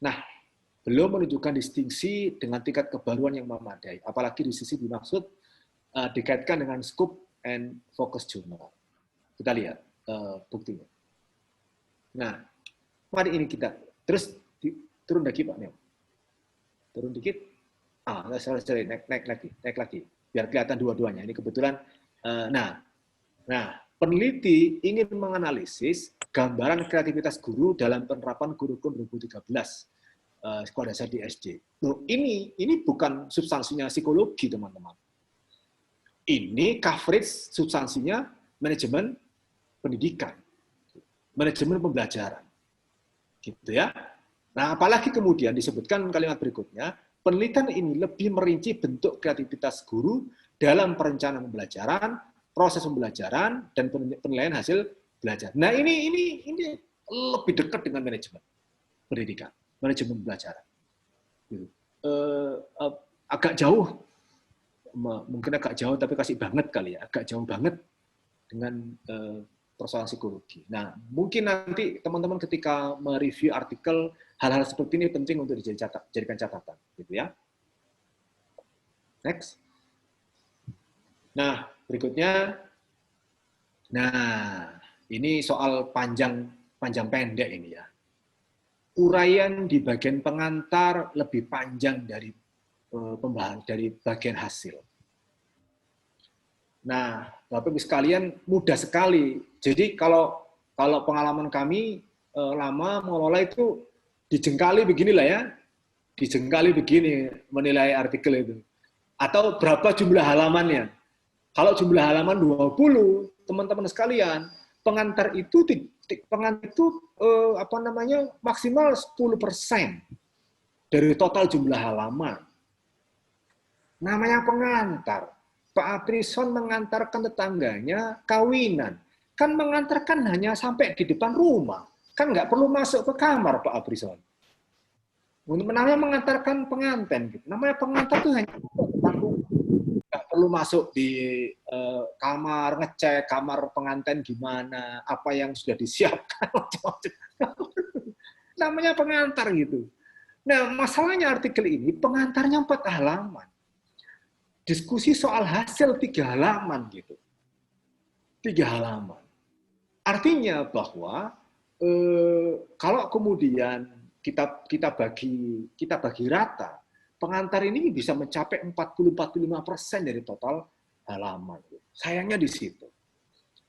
S3: Nah, belum menunjukkan distingsi dengan tingkat kebaruan yang memadai, apalagi di sisi dimaksud dikaitkan dengan scope and focus jurnal. Kita lihat buktinya. Nah, mari ini kita terus turun lagi Pak Neo. Turun dikit. Sorry, naik lagi. Biar kelihatan dua-duanya. Ini kebetulan. Nah, peneliti ingin menganalisis gambaran kreativitas guru dalam penerapan kurikulum 2013 sekolah dasar di SD. Loh, ini bukan substansinya psikologi, teman-teman. Ini coverage substansinya manajemen pendidikan, manajemen pembelajaran, gitu ya. Nah, apalagi kemudian disebutkan kalimat berikutnya, penelitian ini lebih merinci bentuk kreativitas guru dalam perencanaan pembelajaran, proses pembelajaran, dan penilaian hasil belajar. Nah, ini lebih dekat dengan manajemen pendidikan, manajemen pembelajaran. Gitu. Agak jauh, mungkin agak jauh, tapi kasih banget kali ya, agak jauh banget dengan persoalan psikologi. Nah, mungkin nanti teman-teman ketika mereview artikel, hal-hal seperti ini penting untuk dijadikan catatan, gitu ya. Next. Nah, berikutnya, ini soal panjang pendek ini ya. Uraian di bagian pengantar lebih panjang dari pembahasan dari bagian hasil. Nah, Bapak Ibu sekalian, mudah sekali. Jadi kalau pengalaman kami lama mengelola itu dijengkali beginilah ya, dijengkali begini menilai artikel itu. Atau berapa jumlah halamannya. Kalau jumlah halaman 20, teman-teman sekalian, pengantar itu maksimal 10% dari total jumlah halaman. Namanya pengantar. Pak Aprison mengantarkan tetangganya kawinan. Kan mengantarkan hanya sampai di depan rumah. Kan nggak perlu masuk ke kamar, Pak Aprison. Namanya mengantarkan pengantin. Gitu. Namanya pengantar itu hanya depan rumah. Nggak perlu masuk di kamar, ngecek kamar pengantin gimana, apa yang sudah disiapkan. Namanya pengantar gitu. Nah, masalahnya artikel ini, pengantarnya 4 halaman. Diskusi soal hasil 3 halaman gitu. 3 halaman. Artinya bahwa kalau kemudian kita bagi rata, pengantar ini bisa mencapai 40-45% dari total halaman. Sayangnya di situ.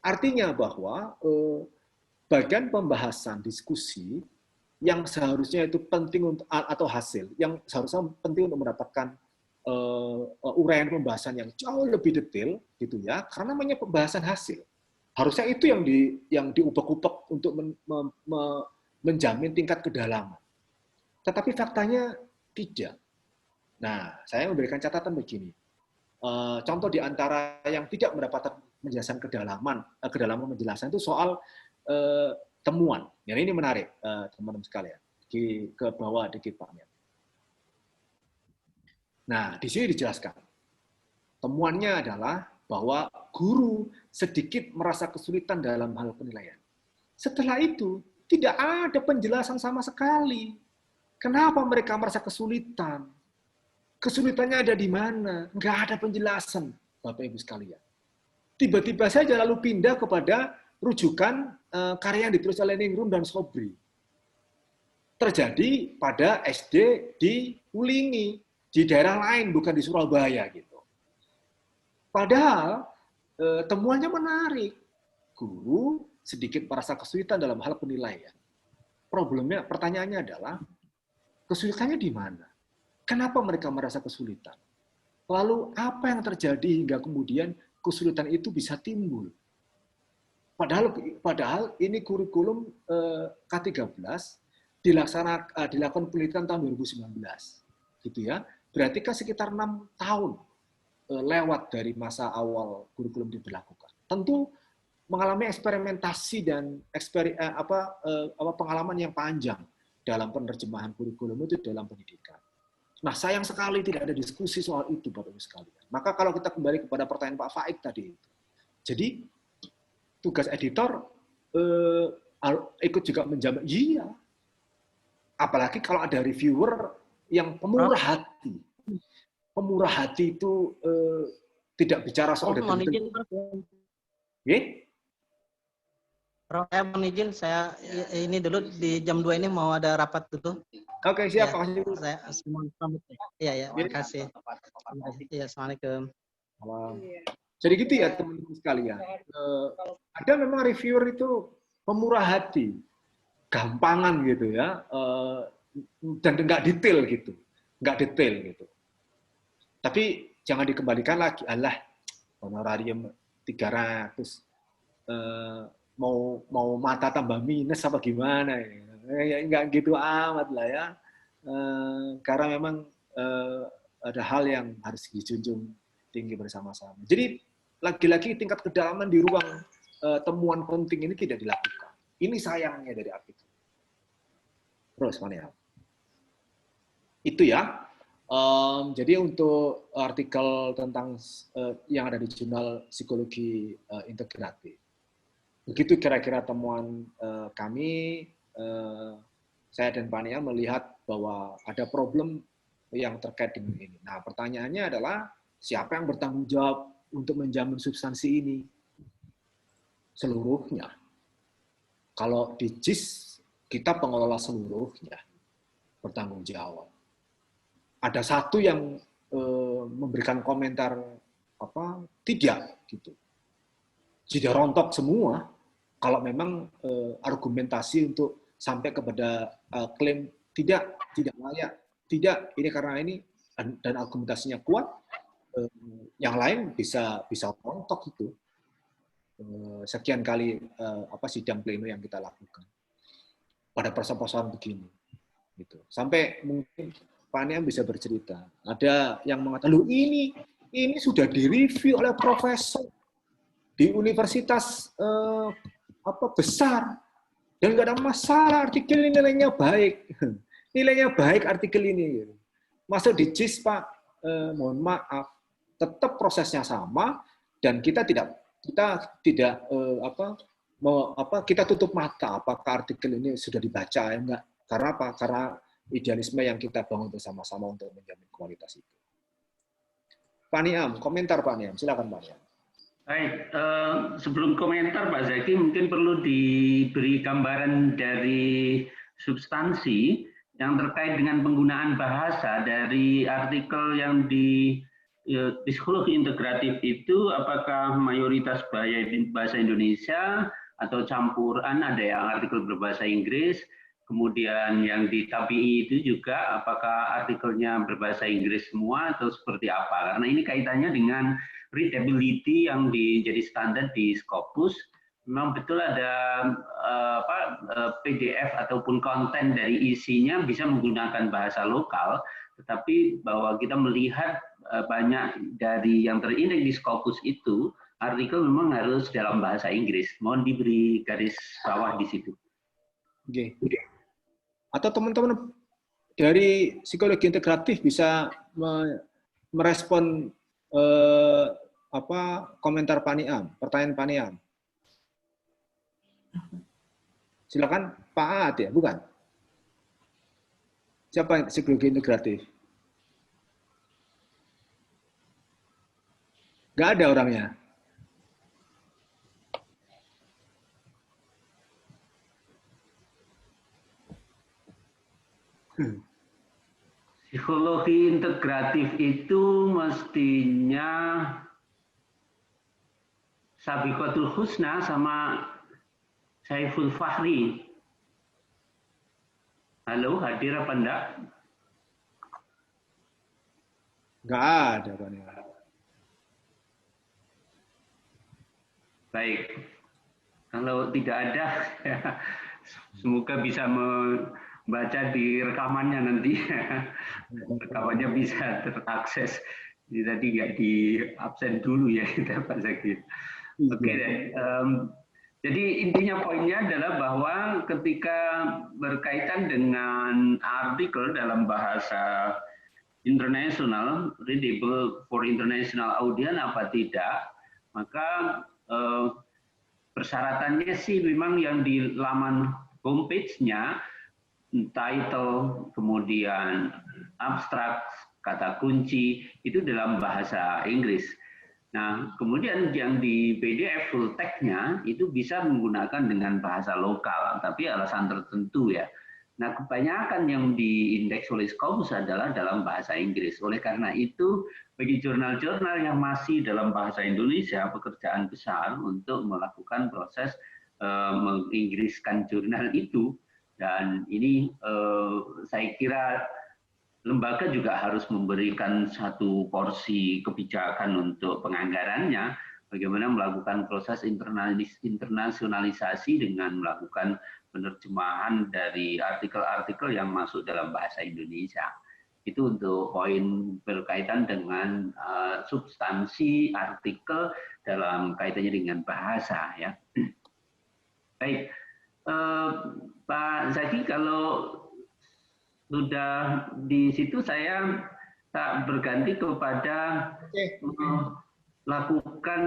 S3: Artinya bahwa bagian pembahasan diskusi yang seharusnya itu penting untuk, atau hasil yang seharusnya penting untuk mendapatkan uraian pembahasan yang jauh lebih detail gitu ya, karena namanya pembahasan hasil. Harusnya itu yang diubek-ubek untuk menjamin tingkat kedalaman. Tetapi faktanya tidak. Nah, saya memberikan catatan begini. Contoh di antara yang tidak mendapatkan penjelasan kedalaman penjelasan itu soal temuan. Yang ini menarik, teman-teman sekalian. Ke bawah dikit Pak. Nah, di sini dijelaskan. Temuannya adalah bahwa guru sedikit merasa kesulitan dalam hal penilaian. Setelah itu, tidak ada penjelasan sama sekali. Kenapa mereka merasa kesulitan? Kesulitannya ada di mana? Nggak ada penjelasan, Bapak Ibu sekalian. Tiba-tiba saja lalu pindah kepada rujukan karya yang ditulis oleh Ningrum dan Sobri. Terjadi pada SD di Wulingi, di daerah lain, bukan di Surabaya gitu. Padahal temuannya menarik. Guru sedikit merasa kesulitan dalam hal penilaian. Pertanyaannya adalah, kesulitannya di mana? Kenapa mereka merasa kesulitan? Lalu apa yang terjadi hingga kemudian kesulitan itu bisa timbul? Padahal ini kurikulum K13 dilakukan penelitian tahun 2019, gitu ya. Berarti kan sekitar 6 tahun lewat dari masa awal kurikulum diberlakukan. Tentu mengalami eksperimentasi dan pengalaman yang panjang dalam penerjemahan kurikulum itu dalam pendidikan. Nah, sayang sekali tidak ada diskusi soal itu, Bapak Ibu sekalian. Maka kalau kita kembali kepada pertanyaan Pak Faik tadi, jadi tugas editor ikut juga menjamin, iya. Apalagi kalau ada reviewer yang pemurah hati. Pemurah hati itu tidak bicara soal
S1: izin, Prof, saya mohon izin, saya ini dulu di jam 2 ini mau ada rapat dulu.
S3: Oke, siap.
S1: Ya, saya mohon pamit. Iya, terima kasih. Iya, Assalamualaikum.
S3: Jadi gitu ya teman-teman sekalian. Ada memang reviewer itu pemurah hati, gampangan gitu ya, dan nggak detail gitu. Tapi jangan dikembalikan lagi, alah honorarium 300, mau mata tambah minus apa gimana ya, nggak gitu amat lah ya, karena memang ada hal yang harus dijunjung tinggi bersama-sama. Jadi lagi-lagi tingkat kedalaman di ruang temuan penting ini tidak dilakukan. Ini sayangnya dari artikel. Terus mana ya? Itu ya. Jadi untuk artikel tentang yang ada di jurnal Psikologi Integratif. Begitu kira-kira temuan kami, saya dan Pak Nia melihat bahwa ada problem yang terkait dengan ini. Nah, pertanyaannya adalah siapa yang bertanggung jawab untuk menjamin substansi ini? Seluruhnya. Kalau di JIS, kita pengelola seluruhnya bertanggung jawab. Ada satu yang memberikan komentar tidak gitu. Tidak rontok semua. Kalau memang argumentasi untuk sampai kepada klaim tidak layak, tidak ini karena ini dan argumentasinya kuat, yang lain bisa rontok itu. sekian kali sidang pleno yang kita lakukan pada persoalan begini. Gitu. Sampai mungkin Pak Niam bisa bercerita. Ada yang mengatakan, "Loh, ini sudah direview oleh profesor di universitas besar dan nggak ada masalah, artikel ini nilainya baik." Nilainya baik artikel ini. Masuk di JIS, Pak, mohon maaf, tetap prosesnya sama dan kita kita tutup mata apakah artikel ini sudah dibaca enggak. Karena apa? Karena idealisme yang kita bangun bersama-sama untuk menjamin kualitas itu. Pak Niam, komentar Pak Niam, silakan Pak Niam.
S5: Baik, sebelum komentar Pak Zaki mungkin perlu diberi gambaran dari substansi yang terkait dengan penggunaan bahasa dari artikel yang di psikologi integratif itu, apakah mayoritas bahasa Indonesia atau campuran, ada yang artikel berbahasa Inggris, kemudian yang di TABI itu juga apakah artikelnya berbahasa Inggris semua atau seperti apa? Karena ini kaitannya dengan readability yang jadi standar di Scopus. Memang betul ada PDF ataupun konten dari isinya bisa menggunakan bahasa lokal, tetapi bahwa kita melihat banyak dari yang terindeks di Scopus itu artikel memang harus dalam bahasa Inggris. Mohon diberi garis bawah di situ.
S3: Oke. Atau teman-teman dari psikologi integratif bisa merespon komentar Pak Niam, pertanyaan Pak Niam. Silakan Pak Aat ya, bukan? Siapa yang psikologi integratif? Nggak ada orangnya.
S5: Psikologi integratif itu mestinya Sabiqatul Husna sama Saiful Fahri. Halo, hadir apa enggak?
S3: Nggak ada, Pak Niam.
S5: Baik, kalau tidak ada, semoga bisa membaca di rekamannya nanti. Rekamannya bisa terakses. Jadi tadi nggak di absen dulu ya kita Pak Zaki. Oke deh. Jadi intinya poinnya adalah bahwa ketika berkaitan dengan artikel dalam bahasa internasional, readable for international audience apa tidak, maka persyaratannya sih memang yang di laman homepage-nya, title, kemudian abstrak, kata kunci, itu dalam bahasa Inggris. Nah, kemudian yang di PDF full text-nya itu bisa menggunakan dengan bahasa lokal, tapi alasan tertentu ya. Nah, kebanyakan yang diindeks oleh Scopus adalah dalam bahasa Inggris. Oleh karena itu, bagi jurnal-jurnal yang masih dalam bahasa Indonesia, pekerjaan besar untuk melakukan proses menginggriskan jurnal itu. Dan ini saya kira lembaga juga harus memberikan satu porsi kebijakan untuk penganggarannya, bagaimana melakukan proses internasionalisasi dengan melakukan penerjemahan dari artikel-artikel yang masuk dalam bahasa Indonesia. Itu untuk poin berkaitan dengan substansi artikel dalam kaitannya dengan bahasa ya. Baik, Pak Zaki, kalau sudah di situ saya tak berganti kepada melakukan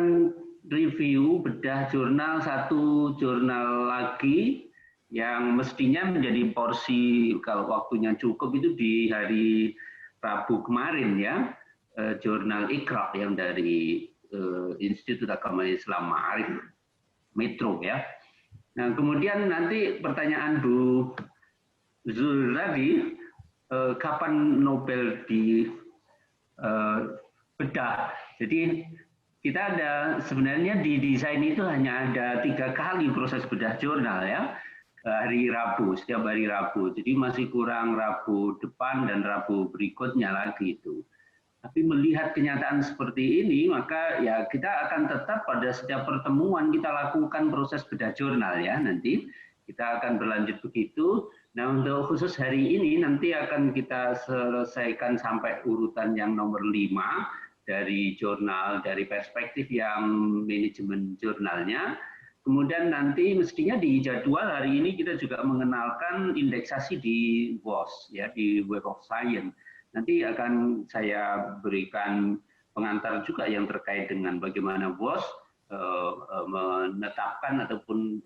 S5: review bedah jurnal, satu jurnal lagi yang mestinya menjadi porsi kalau waktunya cukup itu di hari Rabu kemarin ya, jurnal Iqra yang dari Institut Agama Islam Ma'arif Metro ya. Nah kemudian nanti pertanyaan Bu Zul tadi, kapan Nobel di bedah. Jadi kita ada sebenarnya di desain itu hanya ada 3 kali proses bedah jurnal ya, hari Rabu, setiap hari Rabu. Jadi masih kurang Rabu depan dan Rabu berikutnya lagi itu. Tapi melihat kenyataan seperti ini, maka ya kita akan tetap pada setiap pertemuan kita lakukan proses bedah jurnal ya nanti. Kita akan berlanjut begitu. Nah untuk khusus hari ini nanti akan kita selesaikan sampai urutan yang nomor 5 dari jurnal, dari perspektif yang manajemen jurnalnya. Kemudian nanti mestinya di jadwal hari ini kita juga mengenalkan indeksasi di WOS, ya, di Web of Science. Nanti akan saya berikan pengantar juga yang terkait dengan bagaimana WOS menetapkan ataupun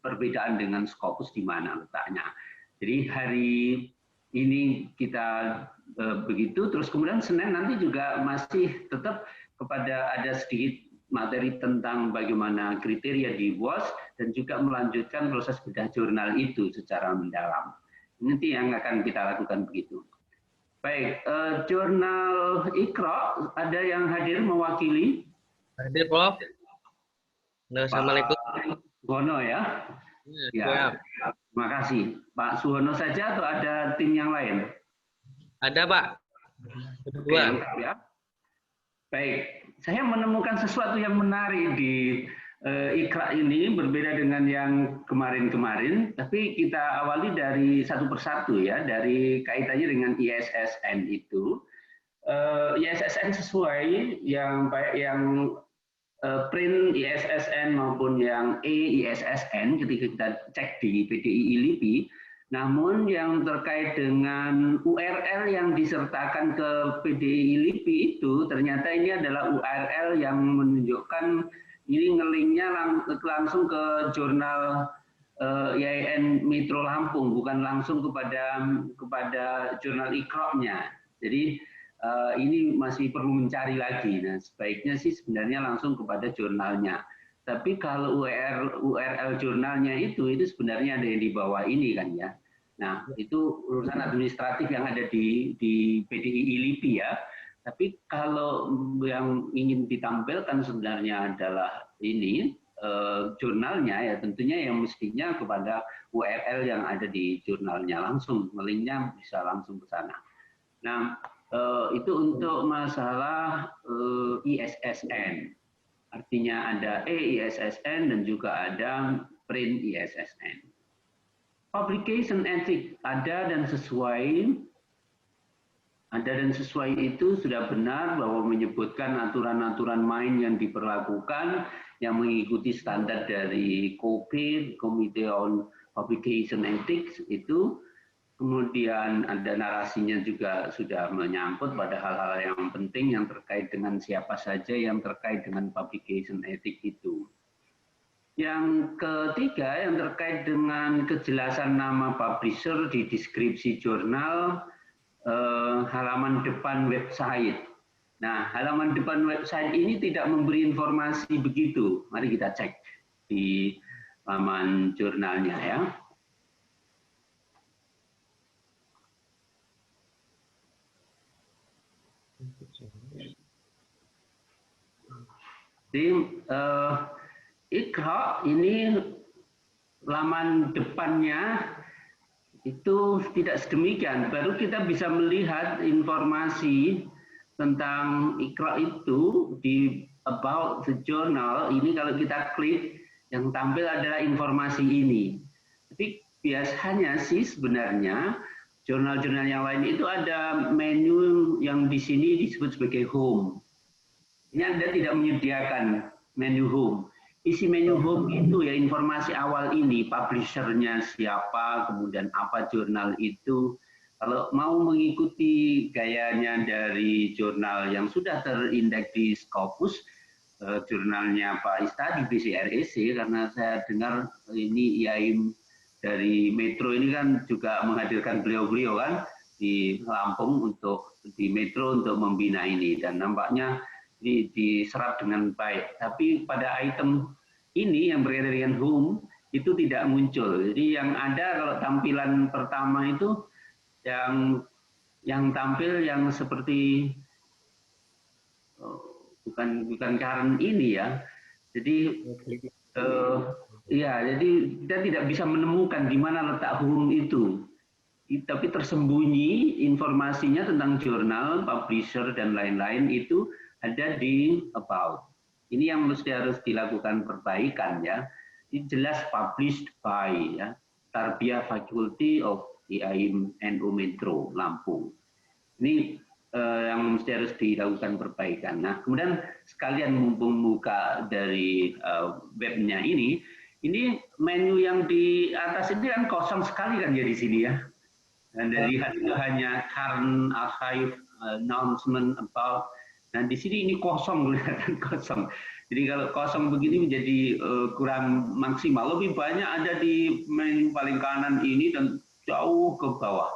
S5: perbedaan dengan Scopus di mana letaknya. Jadi hari ini kita begitu, terus kemudian Senin nanti juga masih tetap kepada ada sedikit materi tentang bagaimana kriteria di WOS dan juga melanjutkan proses bedah jurnal itu secara mendalam. Nanti yang akan kita lakukan begitu. Baik, jurnal Iqra, ada yang hadir mewakili?
S8: Hadir, Prof. Assalamualaikum.
S5: Pak Suhono ya?
S8: Ya.
S5: Terima kasih. Pak Suhono saja atau ada tim yang lain?
S8: Ada, Pak. Berdua.
S5: Ya. Baik, saya menemukan sesuatu yang menarik di Iqra ini, berbeda dengan yang kemarin-kemarin, tapi kita awali dari satu persatu ya, dari kaitannya dengan ISSN itu. ISSN sesuai yang baik yang print ISSN maupun yang e-ISSN ketika kita cek di PDI LIPI, namun yang terkait dengan URL yang disertakan ke PDI LIPI itu ternyata ini adalah URL yang menunjukkan ini ngelinknya langsung ke jurnal IAIN Metro Lampung, bukan langsung kepada jurnal Iqra-nya. Jadi ini masih perlu mencari lagi. Nah, sebaiknya sih sebenarnya langsung kepada jurnalnya. Tapi kalau URL jurnalnya itu sebenarnya ada yang di bawah ini kan ya. Nah, itu urusan administratif yang ada di PDI LIPI ya. Tapi kalau yang ingin ditampilkan sebenarnya adalah ini jurnalnya ya, tentunya yang mestinya kepada URL yang ada di jurnalnya langsung, linknya bisa langsung ke sana. Nah, itu untuk masalah ISSN. Artinya ada e-ISSN dan juga ada print ISSN. Publication ethic ada dan sesuai. Ada dan sesuai itu sudah benar bahwa menyebutkan aturan-aturan main yang diperlakukan yang mengikuti standar dari COPE, Committee on Publication Ethics itu. Kemudian ada narasinya juga sudah menyangkut pada hal-hal yang penting yang terkait dengan siapa saja yang terkait dengan publication ethics itu. Yang ketiga yang terkait dengan kejelasan nama publisher di deskripsi jurnal, halaman depan website. Nah, halaman depan website ini tidak memberi informasi begitu. Mari kita cek di halaman jurnalnya ya. Di Iqra ini laman depannya itu tidak sedemikian. Baru kita bisa melihat informasi tentang Iqra itu di about the journal. Ini kalau kita klik, yang tampil adalah informasi ini. Tapi biasanya sih sebenarnya jurnal-jurnal yang lain itu ada menu yang di sini disebut sebagai home. Ini Anda tidak menyediakan menu home. Isi menu home itu ya informasi awal ini, publishernya siapa, kemudian apa jurnal itu. Kalau mau mengikuti gayanya dari jurnal yang sudah terindeks di Scopus, jurnalnya Pak Ista di BCREC, karena saya dengar ini IAIN dari Metro ini kan juga menghadirkan beliau-beliau kan di Lampung untuk di Metro untuk membina ini, dan nampaknya diserap dengan baik. Tapi pada item ini yang berkaitan dengan home itu tidak muncul. Jadi yang ada kalau tampilan pertama itu yang tampil yang seperti bukan current ini ya. Jadi ya, jadi kita tidak bisa menemukan di mana letak home itu. tapi tersembunyi informasinya tentang jurnal, publisher, dan lain-lain itu ada di about. Ini yang mesti harus dilakukan perbaikan ya. Ini jelas published by ya, Tarbiyah Faculty of IAIN NU Metro Lampung. Ini yang mesti harus dilakukan perbaikan. Nah, kemudian sekalian mumpung muka dari webnya ini menu yang di atas ini kan kosong sekali kan ya di sini ya. Dan dari itu hanya current archive, announcement, about. Nah, di sini ini kosong, kelihatan kosong. Jadi kalau kosong begini menjadi kurang maksimal. Lebih banyak ada di menu paling kanan ini dan jauh ke bawah.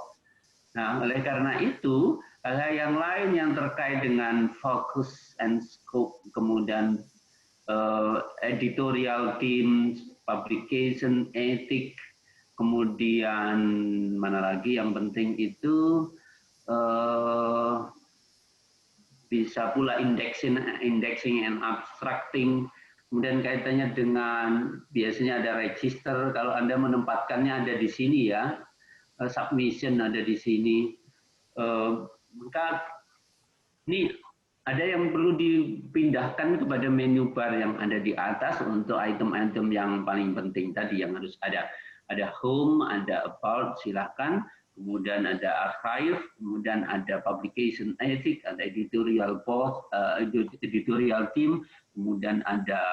S5: Nah, oleh karena itu, hal yang lain yang terkait dengan focus and scope, kemudian editorial team, publication, etik, kemudian mana lagi yang penting itu bisa pula indexing and abstracting, kemudian kaitannya dengan biasanya ada register, kalau Anda menempatkannya ada di sini ya, submission ada di sini. Maka ini ada yang perlu dipindahkan kepada menu bar yang ada di atas untuk item-item yang paling penting tadi yang harus ada. Ada home, ada about, silakan. Kemudian ada archive, kemudian ada publication ethic, ada editorial board, editorial team, kemudian ada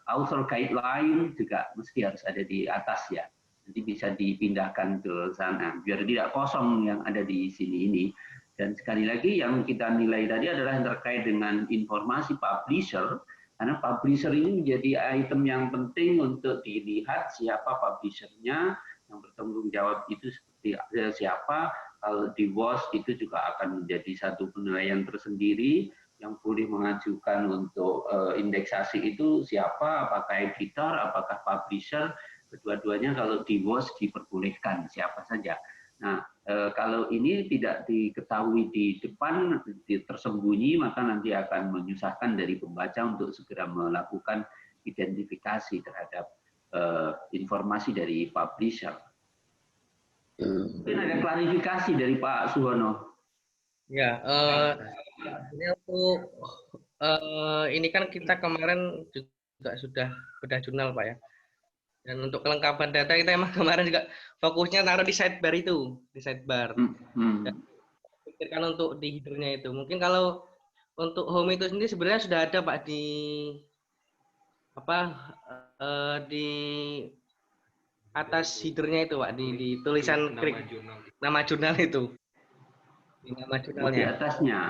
S5: author guideline juga mesti harus ada di atas ya. Nanti bisa dipindahkan ke sana biar tidak kosong yang ada di sini ini. Dan sekali lagi yang kita nilai tadi adalah yang terkait dengan informasi publisher, karena publisher ini menjadi item yang penting untuk dilihat siapa publishernya, yang bertanggung jawab itu seperti siapa. Kalau di WOS itu juga akan menjadi satu penilaian tersendiri yang boleh mengajukan untuk indeksasi itu siapa, apakah editor, apakah publisher, kedua-duanya kalau di WOS diperbolehkan siapa saja. Nah, kalau ini tidak diketahui di depan, tersembunyi, maka nanti akan menyusahkan dari pembaca untuk segera melakukan identifikasi terhadap informasi dari publisher. Mungkin ada klarifikasi dari Pak Suhono.
S8: Ya, ini untuk ini kan kita kemarin juga sudah bedah jurnal Pak ya. Dan untuk kelengkapan data kita emang kemarin juga fokusnya taruh di sidebar itu, di sidebar. Dan pikirkan untuk di header-nya itu. Mungkin kalau untuk home itu sendiri sebenarnya sudah ada Pak di di atas header-nya itu Pak, di tulisan klik nama jurnal itu. Di nama jurnalnya.
S5: Di atasnya.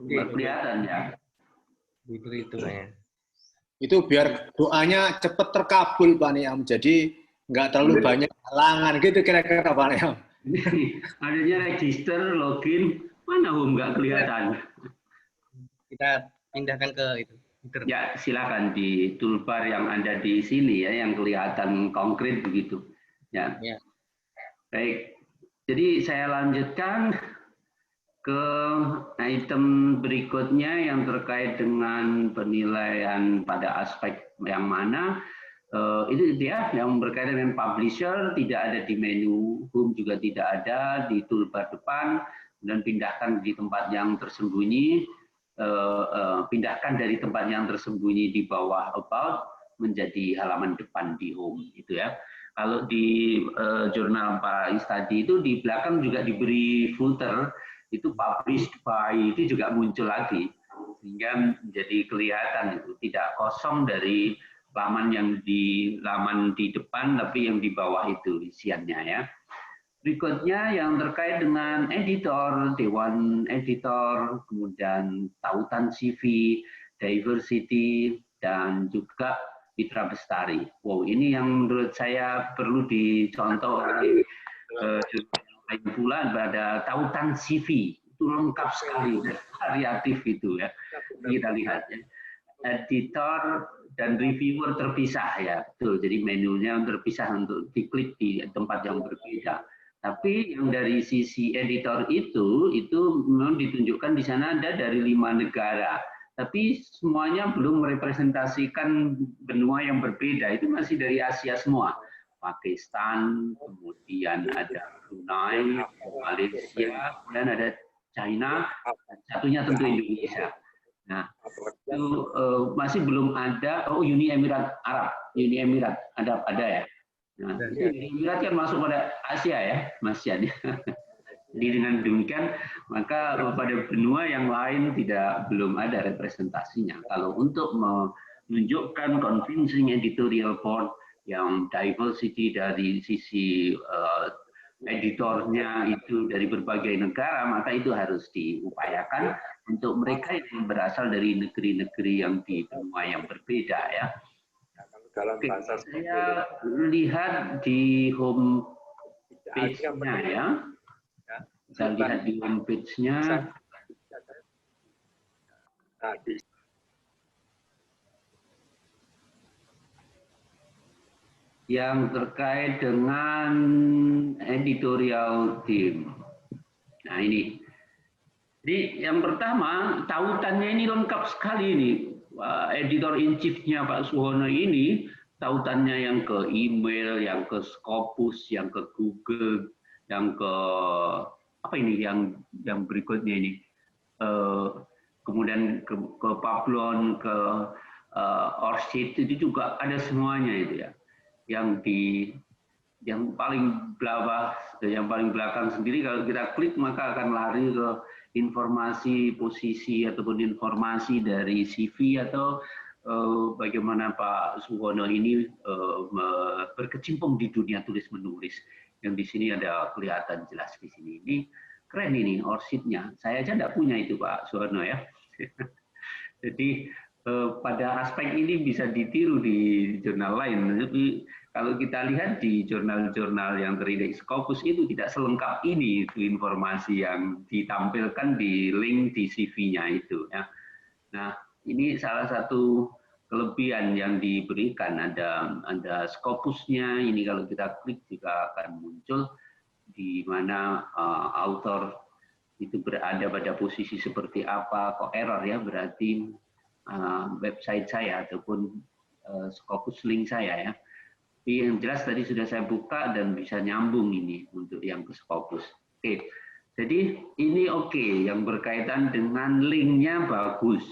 S5: Nggak kelihatan ya.
S8: Itu ya.
S3: Itu biar doanya cepat terkabul Pak Niam, jadi nggak terlalu banyak halangan gitu kira-kira Pak Niam.
S5: Adanya register, login, mana home nggak kelihatan.
S8: Kita pindahkan ke itu.
S5: Ya silakan di toolbar yang ada di sini ya, yang kelihatan konkret begitu. Ya. Baik, jadi saya lanjutkan ke item berikutnya yang terkait dengan penilaian pada aspek yang mana. Itu dia yang berkaitan dengan publisher, tidak ada di menu home, juga tidak ada di toolbar depan, dan pindahkan di tempat yang tersembunyi, pindahkan dari tempat yang tersembunyi di bawah about menjadi halaman depan di home, itu ya. Kalau di jurnal Pak Istadi itu di belakang juga diberi filter, itu published by itu juga muncul lagi, sehingga menjadi kelihatan itu tidak kosong dari laman yang di depan, tapi yang di bawah itu isiannya ya. Berikutnya yang terkait dengan editor, dewan editor, kemudian tautan CV, diversity, dan juga mitra bestari. Wow, ini yang menurut saya perlu dicontoh oleh pula pada tautan CV. Itu lengkap sekali, variatif itu ya. Kita lihat ya. Editor dan reviewer terpisah ya, betul. Jadi menunya terpisah untuk diklik di tempat yang berbeda. Tapi yang dari sisi editor itu memang ditunjukkan di sana ada dari 5 negara. Tapi semuanya belum merepresentasikan benua yang berbeda. Itu masih dari Asia semua. Pakistan, kemudian ada Brunei, Malaysia, dan ada China, satunya tentu Indonesia. Nah, itu masih belum ada. Oh, Uni Emirat Arab, Uni Emirat ada ya. Nah, Uni Emirat kan masuk pada Asia ya, Mas Yan. Jadi dengan demikian maka pada benua yang lain belum ada representasinya. Kalau untuk menunjukkan convincing editorial board yang diversity dari sisi editornya itu dari berbagai negara, maka itu harus diupayakan untuk mereka yang berasal dari negeri-negeri yang di benua yang berbeda ya. Oke, saya lihat di home page-nya ya. Kita lihat di home page-nya. Yang terkait dengan editorial team. Nah ini. Jadi yang pertama, tautannya ini lengkap sekali nih. Editor in chief-nya Pak Suhono ini, tautannya yang ke email, yang ke Scopus, yang ke Google, yang ke apa ini yang berikutnya ini. Kemudian ke Pablon, ke Orchid, itu juga ada semuanya itu ya. Yang paling belakang sendiri kalau kita klik maka akan lari ke informasi posisi ataupun informasi dari CV atau bagaimana Pak Suhono ini berkecimpung di dunia tulis menulis. Yang di sini ada kelihatan jelas di sini. Ini keren ini Orchid-nya. Saya aja enggak punya itu Pak Suhono ya. Jadi pada aspek ini bisa ditiru di jurnal lain. Tapi kalau kita lihat di jurnal-jurnal yang terindeks Scopus itu tidak selengkap ini itu informasi yang ditampilkan di link di CV-nya itu ya. Nah, ini salah satu kelebihan yang diberikan, ada Scopusnya. Ini kalau kita klik juga akan muncul di mana author itu berada pada posisi seperti apa. Kok error ya, berarti website saya ataupun Scopus link saya ya. Tapi yang jelas tadi sudah saya buka dan bisa nyambung ini untuk yang ke Scopus. Oke, jadi ini oke, yang berkaitan dengan linknya bagus.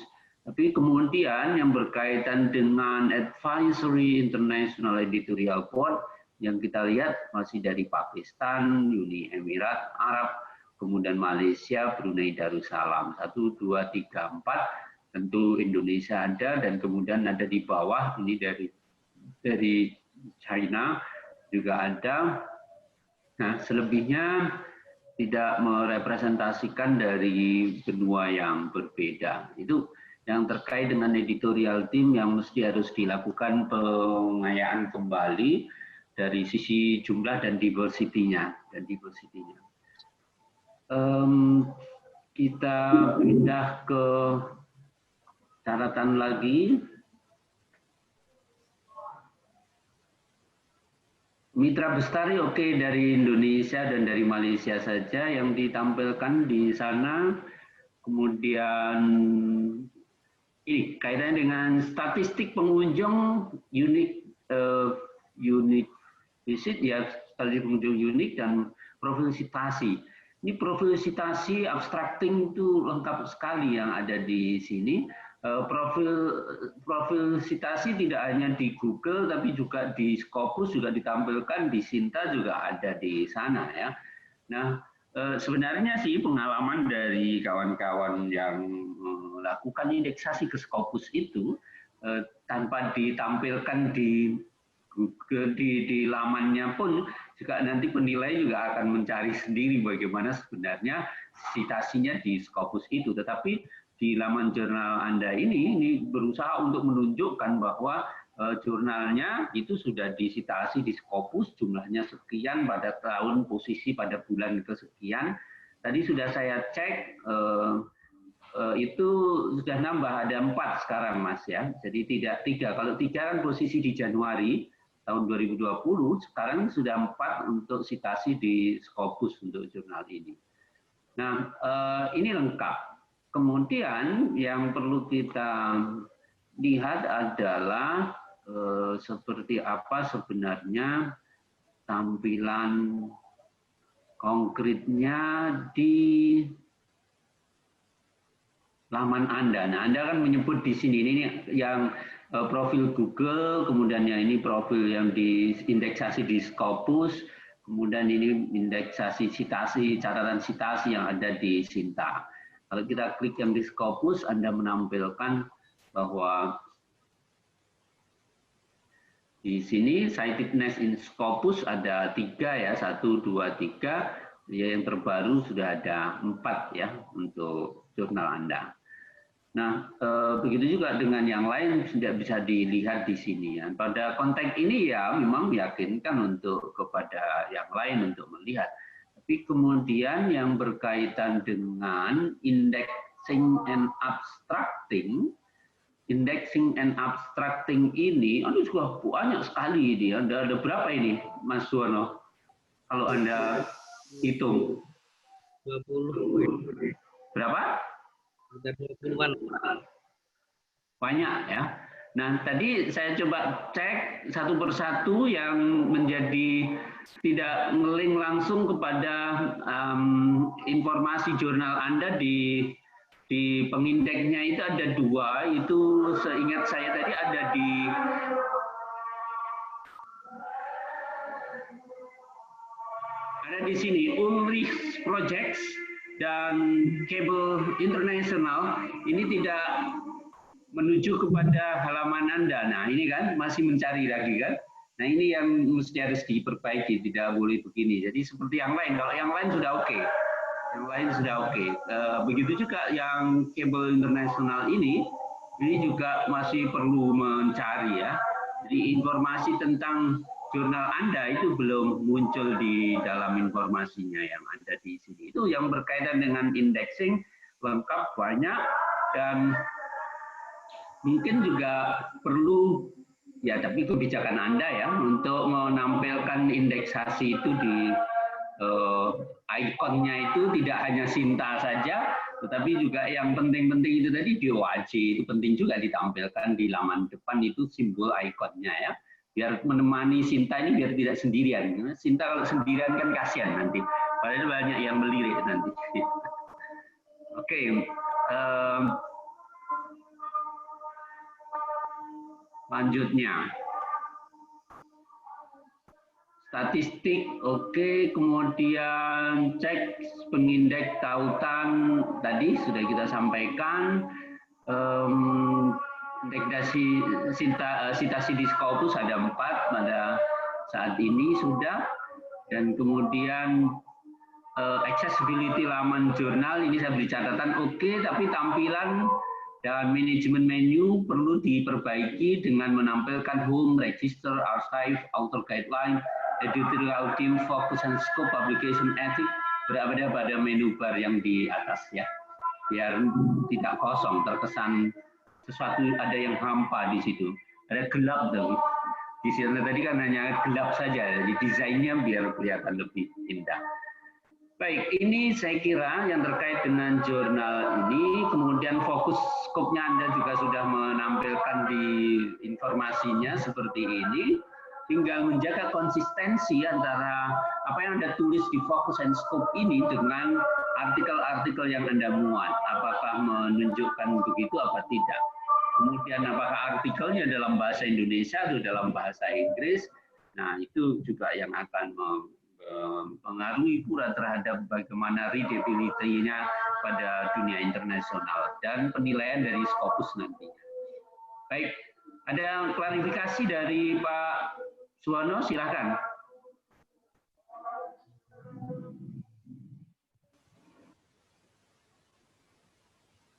S5: Tapi kemudian yang berkaitan dengan Advisory International Editorial Board yang kita lihat masih dari Pakistan, Uni Emirat Arab, kemudian Malaysia, Brunei Darussalam. 1, 2, 3, 4. Tentu Indonesia ada dan kemudian ada di bawah ini dari China juga ada. Nah, selebihnya tidak merepresentasikan dari benua yang berbeda. Itu yang terkait dengan editorial team yang mesti harus dilakukan pengayaan kembali dari sisi jumlah dan diversity-nya. Kita pindah ke catatan lagi. Mitra Bestari oke, dari Indonesia dan dari Malaysia saja yang ditampilkan di sana. Kemudian ini kaitannya dengan statistik pengunjung unique visit ya, statistik pengunjung unik dan profil citasi. Ini profil citasi abstracting itu lengkap sekali yang ada di sini. Profil citasi tidak hanya di Google tapi juga di Scopus juga ditampilkan, di Sinta juga ada di sana ya. Nah, sebenarnya sih pengalaman dari kawan-kawan yang melakukan indeksasi ke Scopus itu tanpa ditampilkan di Google di lamannya pun juga nanti penilai juga akan mencari sendiri bagaimana sebenarnya citasinya di Scopus itu. Tetapi di laman jurnal Anda ini berusaha untuk menunjukkan bahwa jurnalnya itu sudah disitasi di Scopus, jumlahnya sekian pada tahun, posisi pada bulan kesekian. Tadi sudah saya cek, itu sudah nambah, ada 4 sekarang Mas ya. Jadi tidak 3, kalau 3 kan posisi di Januari tahun 2020, sekarang sudah 4 untuk citasi di Scopus untuk jurnal ini. Nah, ini lengkap. Kemudian yang perlu kita lihat adalah seperti apa sebenarnya tampilan konkretnya di laman Anda. Nah, Anda kan menyebut di sini ini yang profil Google, kemudian yang ini profil yang diindeksasi di Scopus, kemudian ini indeksasi citasi, catatan citasi yang ada di Sinta. Kalau kita klik yang di Scopus, Anda menampilkan bahwa di sini citedness in Scopus ada 3 ya, 1, 2, 3. Yang terbaru sudah ada 4 ya untuk jurnal Anda. Nah, begitu juga dengan yang lain tidak bisa dilihat di sini. Ya. Pada konteks ini ya memang meyakinkan untuk kepada yang lain untuk melihat. Tapi kemudian yang berkaitan dengan indexing and abstracting ini, juga banyak sekali ini. Ada berapa ini, Mas Suwono? Kalau Anda hitung.
S8: 20.
S5: Berapa?
S8: 20-an.
S5: Banyak ya. Nah, tadi saya coba cek satu persatu yang menjadi tidak ngeling langsung kepada informasi jurnal Anda di pengindeksnya itu ada 2, itu seingat saya tadi ada di sini Ulrich Projects dan Cable International. Ini tidak menuju kepada halaman Anda. Nah, ini kan masih mencari lagi kan. Nah, ini yang mesti harus diperbaiki, tidak boleh begini. Jadi seperti yang lain, kalau yang lain sudah oke. Yang lain sudah oke. Begitu juga yang Cable International ini juga masih perlu mencari ya. Jadi informasi tentang jurnal Anda itu belum muncul di dalam informasinya yang ada di sini. Itu yang berkaitan dengan indexing lengkap banyak, dan mungkin juga perlu ya, tapi kebijakan Anda ya untuk menampilkan indeksasi itu di ikonnya itu tidak hanya Sinta saja, tetapi juga yang penting-penting itu tadi di OAJ itu penting juga ditampilkan di laman depan itu simbol ikonnya ya, biar menemani Sinta ini biar tidak sendirian. Sinta kalau sendirian kan kasihan nanti, padahal banyak yang melirik nanti. Oke. Selanjutnya, statistik, oke. Kemudian cek pengindeks tautan tadi sudah kita sampaikan. Citasi di Scopus ada 4 pada saat ini sudah, dan kemudian accessibility laman jurnal ini saya beri catatan oke, tapi tampilan dan manajemen menu perlu diperbaiki dengan menampilkan home, register, archive, author guideline, editorial team, focus and scope, publication ethics berada pada menu bar yang di atas ya, biar tidak kosong, terkesan sesuatu ada yang hampa di situ, ada gelap tuh. Di sini tadi kan hanya gelap saja, jadi desainnya biar kelihatan lebih indah. Baik, ini saya kira yang terkait dengan jurnal ini. Kemudian fokus skopnya Anda juga sudah menampilkan di informasinya seperti ini. Tinggal menjaga konsistensi antara apa yang Anda tulis di fokus and scope ini dengan artikel-artikel yang Anda muat. Apakah menunjukkan begitu apa tidak. Kemudian apakah artikelnya dalam bahasa Indonesia atau dalam bahasa Inggris. Nah, itu juga yang akan mempengaruhi pula terhadap bagaimana readability-nya pada dunia internasional dan penilaian dari Scopus nantinya. Baik, ada klarifikasi dari Pak Suwono, silakan.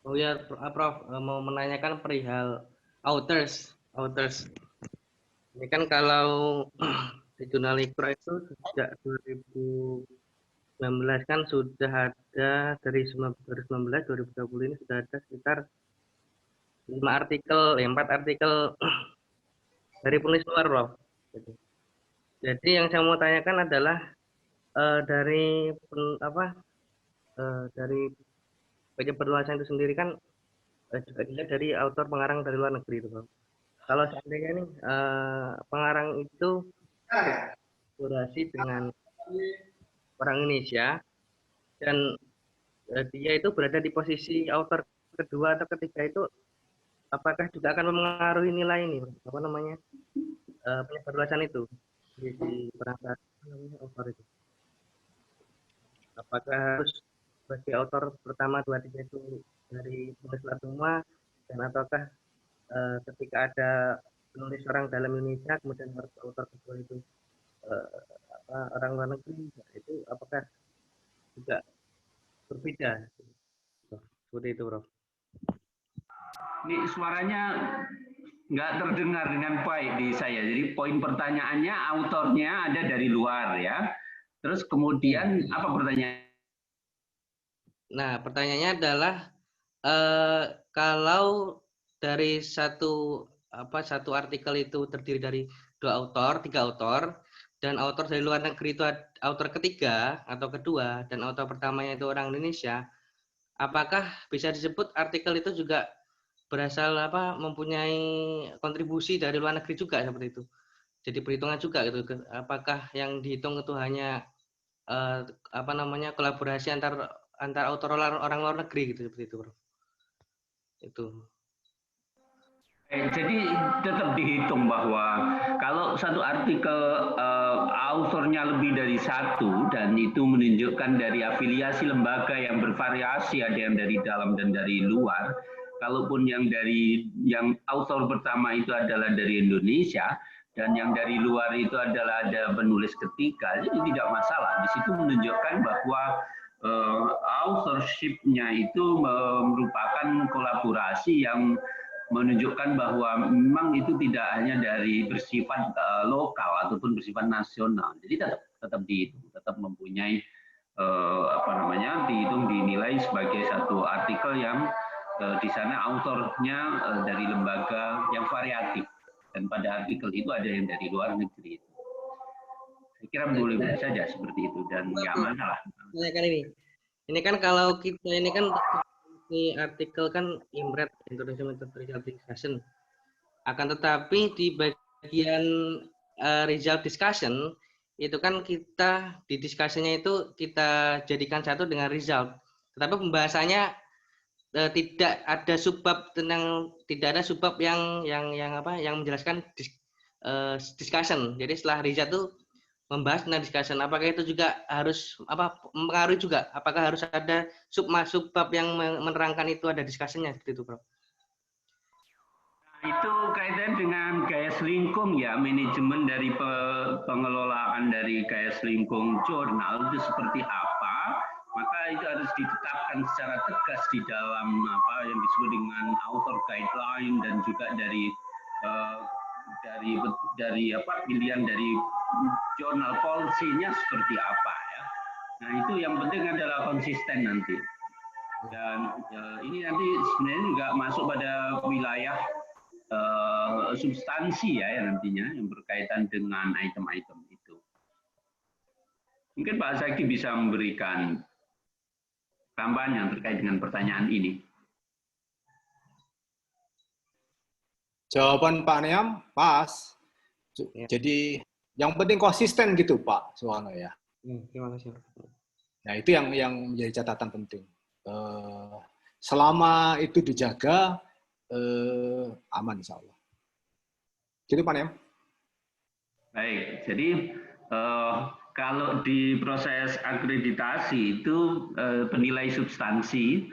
S8: Oh ya, Prof, mau menanyakan perihal authors. Ini kan kalau di jurnal IQRA itu sejak 2019 kan sudah ada, dari 2019 2020 ini sudah ada sekitar 4 artikel dari penulis luar, Prof. Jadi yang saya mau tanyakan adalah dari penulisan itu sendiri kan juga dilihat dari autor pengarang dari luar negeri itu, Prof. Kalau seandainya nih pengarang itu berkolaborasi dengan orang Indonesia dan dia itu berada di posisi author kedua atau ketiga itu, apakah juga akan mempengaruhi nilai ini, apa namanya, penyebar luasan itu di perangkat author itu? Apakah harus sebagai author pertama, dua, tiga itu dari penulis luar semua, dan ataukah ketika ada penulis orang dalam Indonesia kemudian author kedua itu orang luar negeri, itu apakah juga berbeda? Seperti itu, Prof.
S5: Ini suaranya nggak terdengar dengan baik di saya. Jadi poin pertanyaannya, autornya ada dari luar ya. Terus kemudian apa pertanyaan?
S8: Nah, pertanyaannya adalah kalau dari satu artikel itu terdiri dari 2 autor, 3 autor, dan autor dari luar negeri itu autor ketiga atau kedua, dan autor pertamanya itu orang Indonesia, apakah bisa disebut artikel itu juga berasal mempunyai kontribusi dari luar negeri juga seperti itu? Jadi perhitungan juga gitu. Apakah yang dihitung itu hanya kolaborasi antar autor orang luar negeri gitu, seperti itu, Bro? Itu.
S5: Jadi tetap dihitung bahwa kalau satu artikel autornya lebih dari satu dan itu menunjukkan dari afiliasi lembaga yang bervariasi, ada yang dari dalam dan dari luar. Kalaupun yang autor pertama itu adalah dari Indonesia dan yang dari luar itu adalah ada penulis ketiga, jadi tidak masalah. Di situ menunjukkan bahwa authorship-nya itu merupakan kolaborasi yang menunjukkan bahwa memang itu tidak hanya dari bersifat lokal ataupun bersifat nasional. Jadi tetap dihitung, tetap mempunyai dihitung, dinilai sebagai satu artikel yang di sana autornya dari lembaga yang variatif, dan pada artikel itu ada yang dari luar negeri. Saya kira boleh saja seperti itu dan nggak masalah.
S8: Ini kan kalau kita ini kan ini artikel kan IMRED, International Result Discussion. Akan tetapi di bagian result discussion itu kan kita di discussionnya itu kita jadikan satu dengan result. Tetapi pembahasannya tidak ada subbab yang menjelaskan discussion. Jadi setelah result itu membahas tentang discussion, apakah itu juga harus mempengaruhi juga? Apakah harus ada subbab yang menerangkan itu ada discussion-nya seperti itu, Prof?
S5: Itu kaitan dengan gaya selingkung ya, manajemen dari pengelolaan dari gaya selingkung jurnal itu seperti apa, maka itu harus ditetapkan secara tegas di dalam yang disebut dengan author guideline dan juga dari pilihan dari jurnal policy-nya seperti apa ya. Nah itu yang penting adalah konsisten nanti. Dan ini nanti sebenarnya nggak masuk pada wilayah substansi ya nantinya yang berkaitan dengan item-item itu. Mungkin Pak Zaki bisa memberikan tambahan yang terkait dengan pertanyaan ini.
S3: Jawaban Pak Niam pas. Jadi yang penting konsisten gitu Pak Suwono ya.
S8: Terima kasih.
S3: Nah itu yang menjadi catatan penting. Selama itu dijaga, aman insya Allah. Gitu Pak Niam.
S5: Baik, jadi kalau di proses akreditasi itu penilai substansi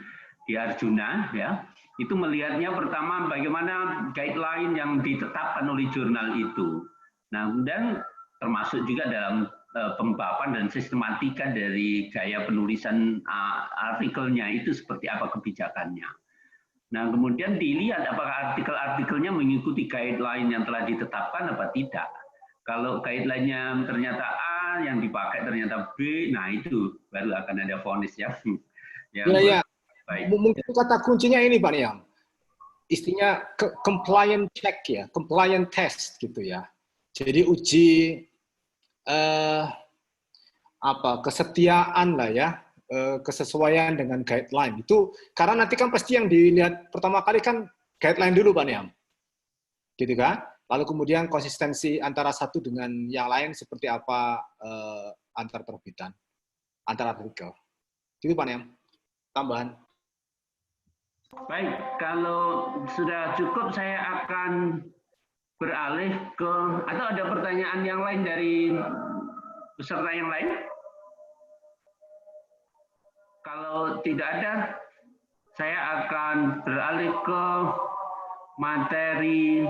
S5: di Arjuna ya, itu melihatnya pertama bagaimana guideline yang ditetapkan oleh jurnal itu. Nah, kemudian termasuk juga dalam pembahasan dan sistematika dari gaya penulisan artikelnya itu seperti apa kebijakannya. Nah, kemudian dilihat apakah artikel-artikelnya mengikuti guideline yang telah ditetapkan apa tidak. Kalau guideline-nya ternyata A, yang dipakai ternyata B, nah itu baru akan ada vonis ya.
S3: Ya. Mungkin kata kuncinya ini Pak Niam. Istinya compliant check ya, compliant test gitu ya. Jadi uji kesetiaan lah ya, kesesuaian dengan guideline itu, karena nanti kan pasti yang dilihat pertama kali kan guideline dulu Pak Niam, gitu kan? Lalu kemudian konsistensi antara satu dengan yang lain seperti apa antar terbitan, antar artikel. Itu Pak Niam, tambahan.
S5: Baik, kalau sudah cukup saya akan beralih ke, atau ada pertanyaan yang lain dari peserta yang lain? Kalau tidak ada, saya akan beralih ke materi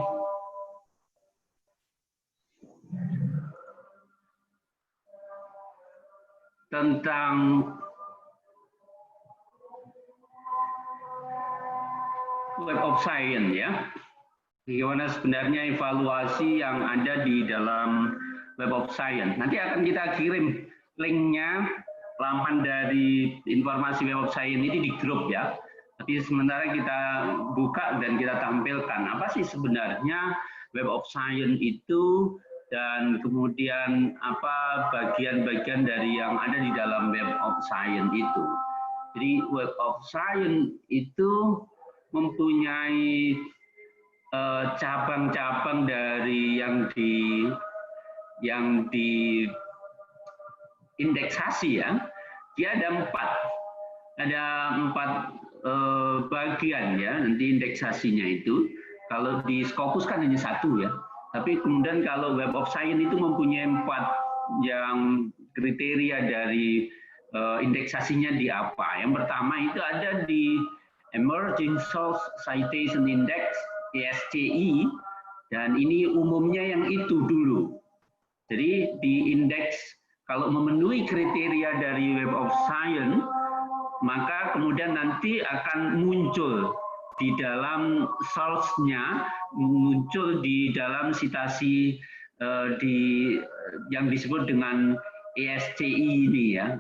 S5: tentang Web of Science ya. Bagaimana sebenarnya evaluasi yang ada di dalam Web of Science. Nanti akan kita kirim linknya, laman dari informasi Web of Science ini di grup ya. Tapi sementara kita buka dan kita tampilkan apa sih sebenarnya Web of Science itu, dan kemudian apa bagian-bagian dari yang ada di dalam Web of Science itu. Jadi Web of Science itu mempunyai cabang-cabang dari yang di indeksasi ya. Dia ada empat bagian ya nanti indeksasinya itu. Kalau di Scopus kan hanya satu ya. Tapi kemudian kalau Web of Science itu mempunyai 4 yang kriteria dari indeksasinya di apa. Yang pertama itu ada di Emerging Source Citation Index, ESCI, dan ini umumnya yang itu dulu. Jadi di indeks kalau memenuhi kriteria dari Web of Science, maka kemudian nanti akan muncul di dalam source-nya, muncul di dalam citasi yang disebut dengan ESCI ini ya,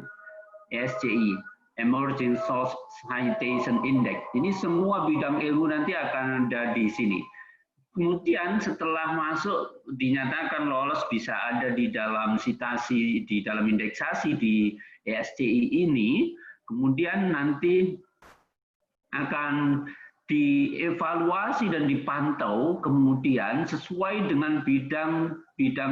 S5: ESCI, Emerging Source Citation Index. Ini semua bidang ilmu nanti akan ada di sini. Kemudian setelah masuk dinyatakan lolos bisa ada di dalam citasi, di dalam indeksasi di ESCI ini, kemudian nanti akan dievaluasi dan dipantau kemudian sesuai dengan bidang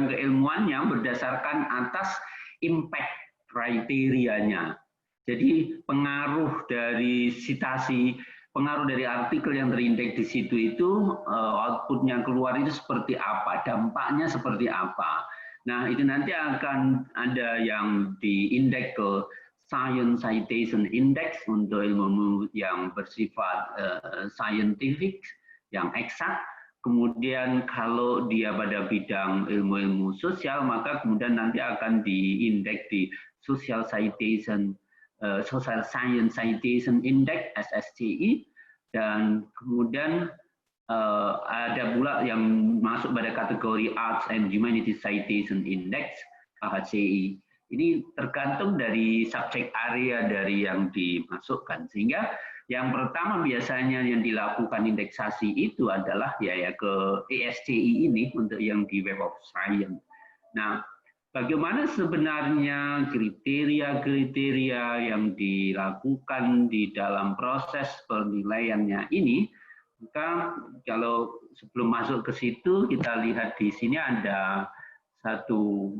S5: keilmuannya berdasarkan atas impact kriterianya. Jadi pengaruh dari citasi, pengaruh dari artikel yang terindeks di situ itu outputnya keluar itu seperti apa, dampaknya seperti apa. Nah itu nanti akan ada yang diindeks ke Science Citation Index untuk ilmu yang bersifat scientific, yang eksak. Kemudian kalau dia pada bidang ilmu-ilmu sosial, maka kemudian nanti akan diindeks di Social Citation Social Science Citation Index (SSCI), dan kemudian ada pula yang masuk pada kategori Arts and Humanities Citation Index (AHCI). Ini tergantung dari subjek area dari yang dimasukkan, sehingga yang pertama biasanya yang dilakukan indeksasi itu adalah ya ke ESCI ini untuk yang di Web of Science. Nah, bagaimana sebenarnya kriteria-kriteria yang dilakukan di dalam proses penilaiannya ini? Maka kalau sebelum masuk ke situ, kita lihat di sini ada satu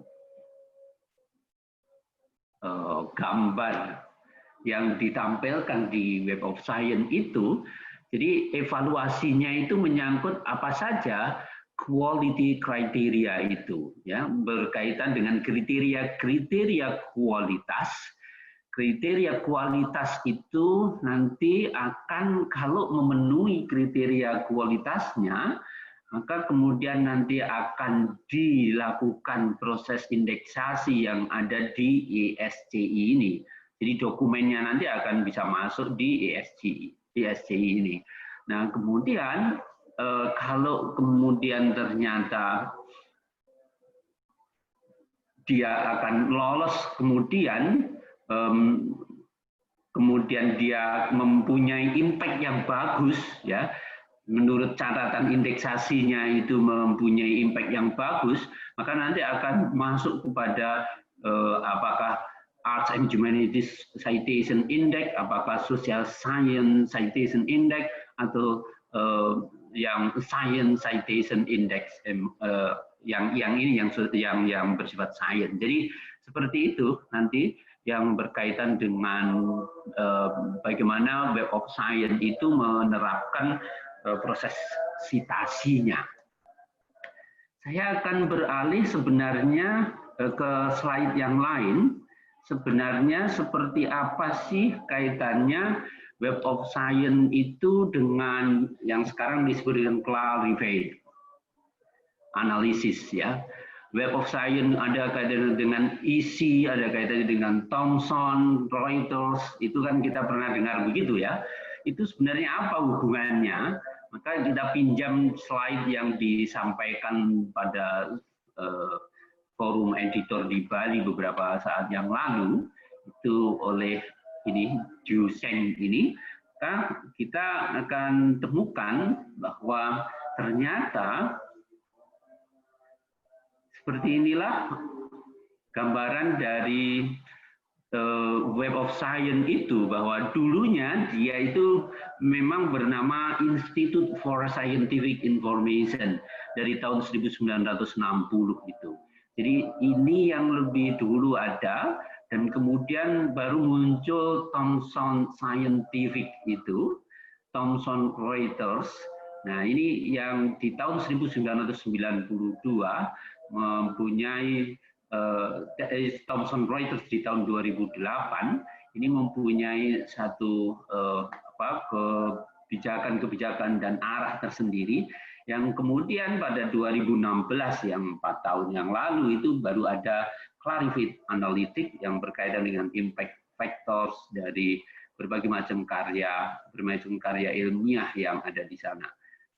S5: gambar yang ditampilkan di Web of Science itu. Jadi evaluasinya itu menyangkut apa saja quality criteria itu, ya, berkaitan dengan kriteria kualitas. Kriteria kualitas itu nanti akan kalau memenuhi kriteria kualitasnya, maka kemudian nanti akan dilakukan proses indeksasi yang ada di ESCI ini. Jadi dokumennya nanti akan bisa masuk di ESCI ini. Nah, kemudian kalau kemudian ternyata dia akan lolos, kemudian dia mempunyai impact yang bagus, ya, menurut catatan indeksasinya itu mempunyai impact yang bagus, maka nanti akan masuk kepada apakah Arts and Humanities Citation Index, apakah Social Science Citation Index, atau yang Science Citation Index yang bersifat science. Jadi seperti itu nanti yang berkaitan dengan bagaimana Web of Science itu menerapkan proses citasinya. Saya akan beralih sebenarnya ke slide yang lain. Sebenarnya seperti apa sih kaitannya Web of Science itu dengan yang sekarang disebut dengan clarified analysis ya. Web of Science ada kaitannya dengan EC, ada kaitannya dengan Thomson, Reuters, itu kan kita pernah dengar begitu ya. Itu sebenarnya apa hubungannya? Maka kita pinjam slide yang disampaikan pada forum editor di Bali beberapa saat yang lalu, itu oleh ini Ju Seng ini, kita akan temukan bahwa ternyata seperti inilah gambaran dari Web of Science itu, bahwa dulunya dia itu memang bernama Institute for Scientific Information dari tahun 1960 itu. Jadi ini yang lebih dulu ada, dan kemudian baru muncul Thomson Scientific itu, Thomson Reuters. Nah ini yang di tahun 1992 mempunyai Thomson Reuters di tahun 2008 ini mempunyai satu kebijakan-kebijakan dan arah tersendiri, yang kemudian pada 2016 yang 4 tahun yang lalu itu baru ada clarified analytic yang berkaitan dengan impact factors dari berbagai macam karya ilmiah yang ada di sana.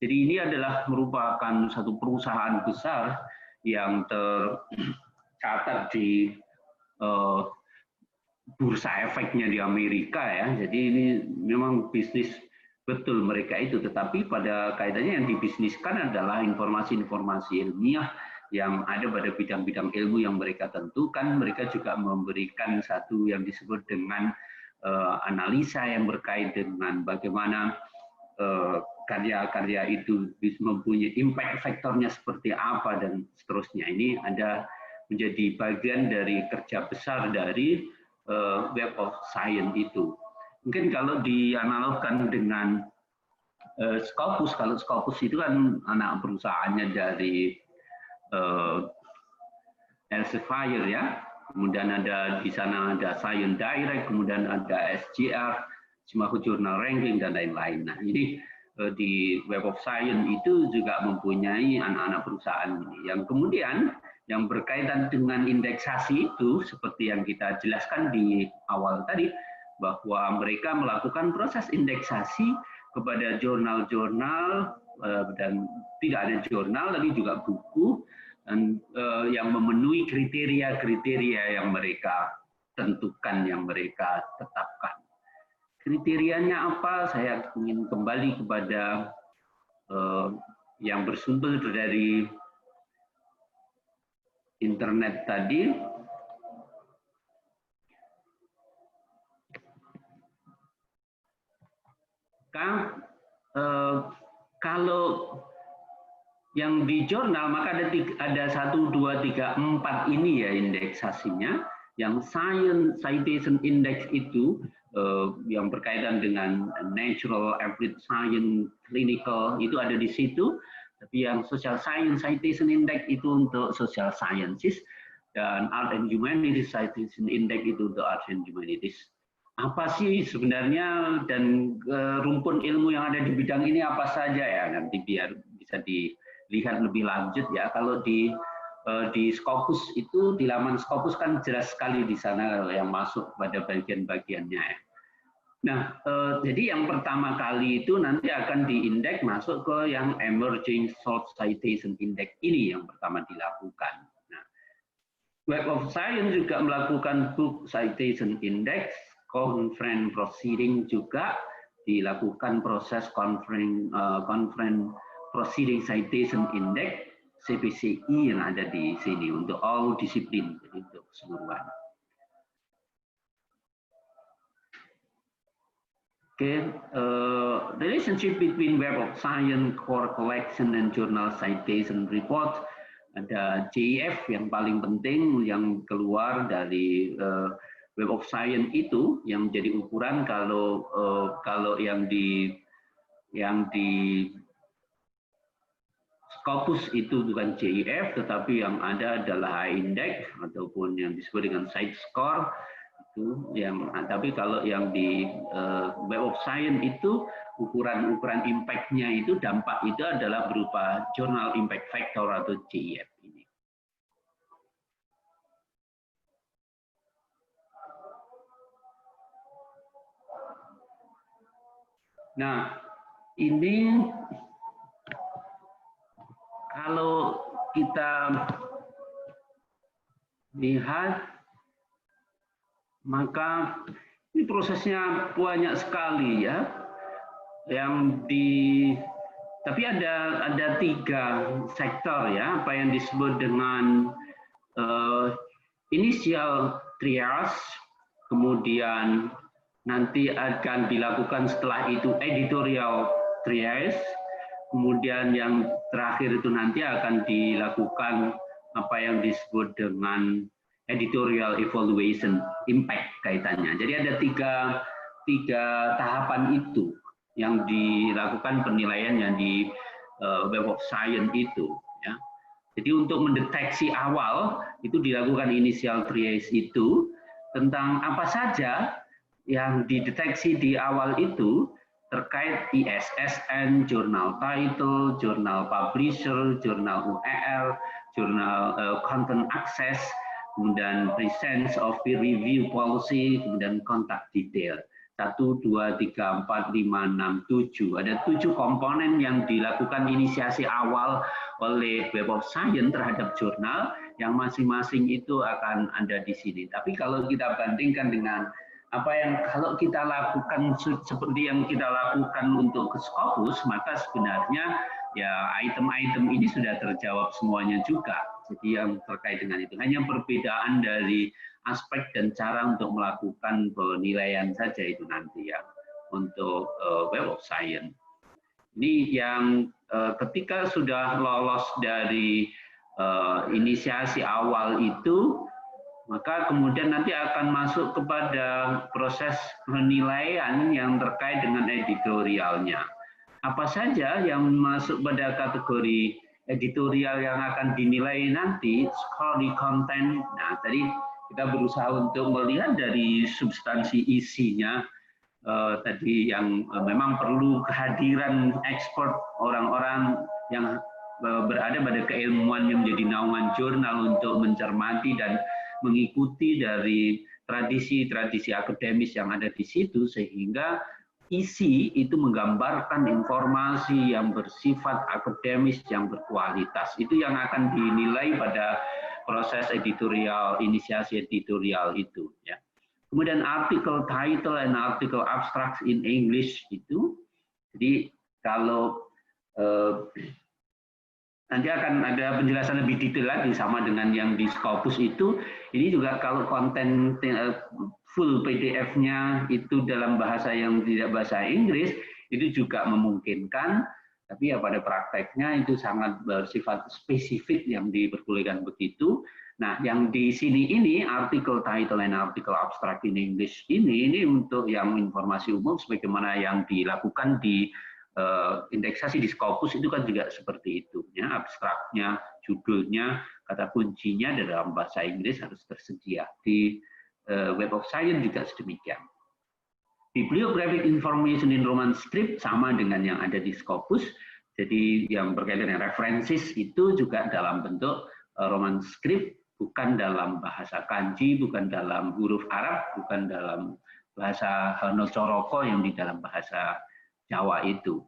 S5: Jadi ini adalah merupakan satu perusahaan besar yang tercatat di bursa efeknya di Amerika ya. Jadi ini memang bisnis betul mereka itu, tetapi pada kaitannya yang dibisniskan adalah informasi-informasi ilmiah yang ada pada bidang-bidang ilmu yang mereka tentukan. Mereka juga memberikan satu yang disebut dengan analisa yang berkait dengan bagaimana karya-karya itu bisa mempunyai impact faktornya seperti apa dan seterusnya. Ini ada menjadi bagian dari kerja besar dari Web of Science itu. Mungkin kalau dianalogkan dengan Scopus, kalau Scopus itu kan anak perusahaannya dari Elsevier ya. Kemudian ada di sana ada Science Direct, kemudian ada SJR, Simahu Journal Ranking dan lain-lain. Nah ini di Web of Science itu juga mempunyai anak-anak perusahaan ini, yang kemudian yang berkaitan dengan indeksasi itu seperti yang kita jelaskan di awal tadi, bahwa mereka melakukan proses indeksasi kepada jurnal-jurnal dan tidak ada jurnal tapi juga buku dan yang memenuhi kriteria-kriteria yang mereka tentukan, yang mereka tetapkan. Kriterianya apa? Saya ingin kembali kepada yang bersumber dari internet tadi. Kalau yang di jurnal maka ada 1, 2, 3, 4 ini ya indeksasinya. Yang Science Citation Index itu yang berkaitan dengan Natural, Applied Science, Clinical itu ada di situ. Tapi yang Social Science Citation Index itu untuk Social Sciences, dan Art and Humanities Citation Index itu untuk Art and Humanities. Apa sih sebenarnya dan rumpun ilmu yang ada di bidang ini apa saja ya, nanti biar bisa dilihat lebih lanjut ya. Kalau di Scopus itu, di laman Scopus kan jelas sekali di sana yang masuk pada bagian-bagiannya ya. Nah, jadi yang pertama kali itu nanti akan diindeks masuk ke yang Emerging Source Citation Index ini yang pertama dilakukan. Nah, Web of Science juga melakukan Book Citation Index, Conference Proceeding juga dilakukan proses Conference Proceeding Citation Index, CPCI yang ada di sini untuk all disiplin, jadi untuk keseluruhan. Okay, relationship between Web of Science core collection and journal citation report. Ada JEF yang paling penting yang keluar dari Web of Science itu yang menjadi ukuran kalau yang di Scopus itu bukan JEF tetapi yang ada adalah index ataupun yang disebut dengan site score. Tapi kalau yang di Web of Science itu ukuran impact-nya itu dampak itu adalah berupa Journal Impact Factor atau JIF ini. Nah, ini kalau kita lihat maka ini prosesnya banyak sekali ya, tapi ada 3 sektor ya, apa yang disebut dengan initial triage, kemudian nanti akan dilakukan setelah itu editorial triage, kemudian yang terakhir itu nanti akan dilakukan apa yang disebut dengan editorial evaluation impact kaitannya. Jadi ada tiga tahapan itu yang dilakukan penilaian yang di Web of Science itu. Ya. Jadi untuk mendeteksi awal itu dilakukan initial triage itu tentang apa saja yang dideteksi di awal itu terkait ISSN, jurnal title, jurnal publisher, jurnal URL, jurnal content access, kemudian presence of peer review policy, kemudian kontak detail. 1, 2, 3, 4, 5, 6, 7. Ada 7 komponen yang dilakukan inisiasi awal oleh Web of Science terhadap jurnal yang masing-masing itu akan ada di sini. Tapi kalau kita bandingkan dengan apa yang kalau kita lakukan seperti yang kita lakukan untuk ke Scopus, maka sebenarnya ya item-item ini sudah terjawab semuanya juga. Jadi yang terkait dengan itu hanya perbedaan dari aspek dan cara untuk melakukan penilaian saja itu nanti ya untuk Web of Science. Ini yang ketika sudah lolos dari inisiasi awal itu, maka kemudian nanti akan masuk kepada proses penilaian yang terkait dengan editorialnya. Apa saja yang masuk pada kategori editorial yang akan dinilai nanti, scholarly content. Nah, tadi kita berusaha untuk melihat dari substansi isinya, tadi yang memang perlu kehadiran expert, orang-orang yang berada pada keilmuan yang menjadi naungan jurnal untuk mencermati dan mengikuti dari tradisi-tradisi akademis yang ada di situ, sehingga isi itu menggambarkan informasi yang bersifat akademis yang berkualitas. Itu yang akan dinilai pada proses editorial, inisiasi editorial itu. Ya. Kemudian artikel title and article abstract in English itu, jadi kalau nanti akan ada penjelasan lebih detail lagi sama dengan yang di Scopus itu. Ini juga kalau konten full PDF-nya itu dalam bahasa yang tidak bahasa Inggris, itu juga memungkinkan, tapi ya pada prakteknya itu sangat bersifat spesifik yang diperbolehkan begitu. Nah, yang di sini ini, artikel title and article abstract in English ini untuk yang informasi umum sebagaimana yang dilakukan di indeksasi di Scopus itu kan juga seperti itu. Ya, abstraknya, judulnya, kata kuncinya dalam bahasa Inggris harus tersedia. Di Web of Science juga sedemikian. Bibliographic information in Roman script sama dengan yang ada di Scopus. Jadi yang berkaitan dengan references itu juga dalam bentuk Roman script, bukan dalam bahasa kanji, bukan dalam huruf Arab, bukan dalam bahasa Hanocoroko yang di dalam bahasa Jawa itu.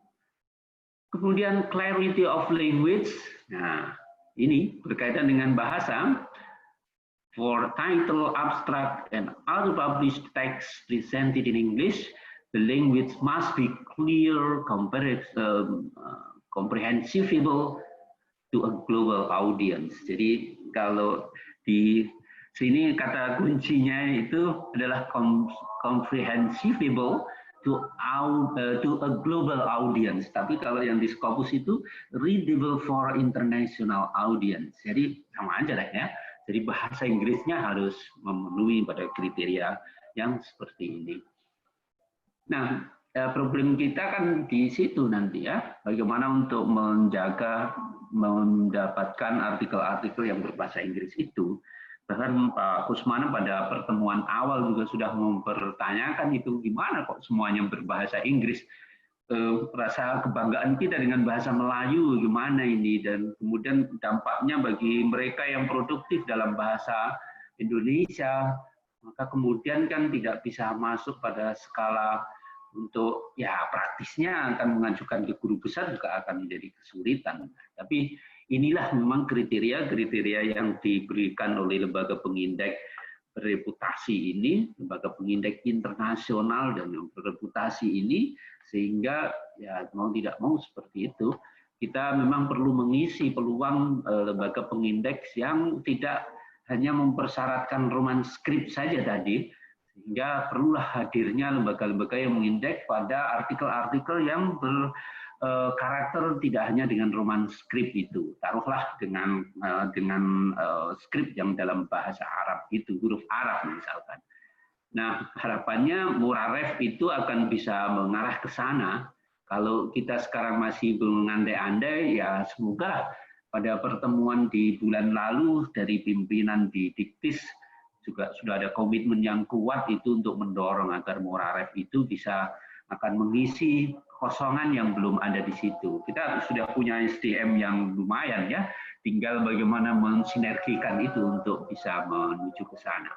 S5: Kemudian clarity of language. Nah, ini berkaitan dengan bahasa. For title, abstract, and other published text presented in English, the language must be clear, comprehensible to a global audience. Jadi kalau di sini kata kuncinya itu adalah comprehensible to a global audience. Tapi kalau yang di Scopus itu readable for international audience. Jadi sama aja lah ya. Jadi bahasa Inggrisnya harus memenuhi pada kriteria yang seperti ini. Nah, problem kita kan di situ nanti ya, bagaimana untuk menjaga, mendapatkan artikel-artikel yang berbahasa Inggris itu. Bahkan Pak Kusmana pada pertemuan awal juga sudah mempertanyakan itu, gimana kok semuanya berbahasa Inggris. Rasa kebanggaan kita dengan bahasa Melayu gimana ini, dan kemudian dampaknya bagi mereka yang produktif dalam bahasa Indonesia, maka kemudian kan tidak bisa masuk pada skala untuk ya praktisnya akan mengajukan ke guru besar juga akan menjadi kesulitan. Tapi inilah memang kriteria-kriteria yang diberikan oleh lembaga pengindeks bereputasi ini, lembaga pengindeks internasional dan yang bereputasi ini, sehingga ya mau tidak mau seperti itu, kita memang perlu mengisi peluang lembaga pengindeks yang tidak hanya mempersyaratkan romanscript saja tadi, sehingga perlulah hadirnya lembaga-lembaga yang mengindeks pada artikel-artikel yang berkarakter tidak hanya dengan romanscript itu, taruhlah dengan skrip yang dalam bahasa Arab itu, huruf Arab misalkan. Nah, harapannya Muraref itu akan bisa mengarah ke sana. Kalau kita sekarang masih mengandai-andai, ya semoga pada pertemuan di bulan lalu dari pimpinan di Diktis juga sudah ada komitmen yang kuat itu untuk mendorong agar Muraref itu bisa akan mengisi kosongan yang belum ada di situ. Kita sudah punya SDM yang lumayan ya, tinggal bagaimana mensinergikan itu untuk bisa menuju ke sana.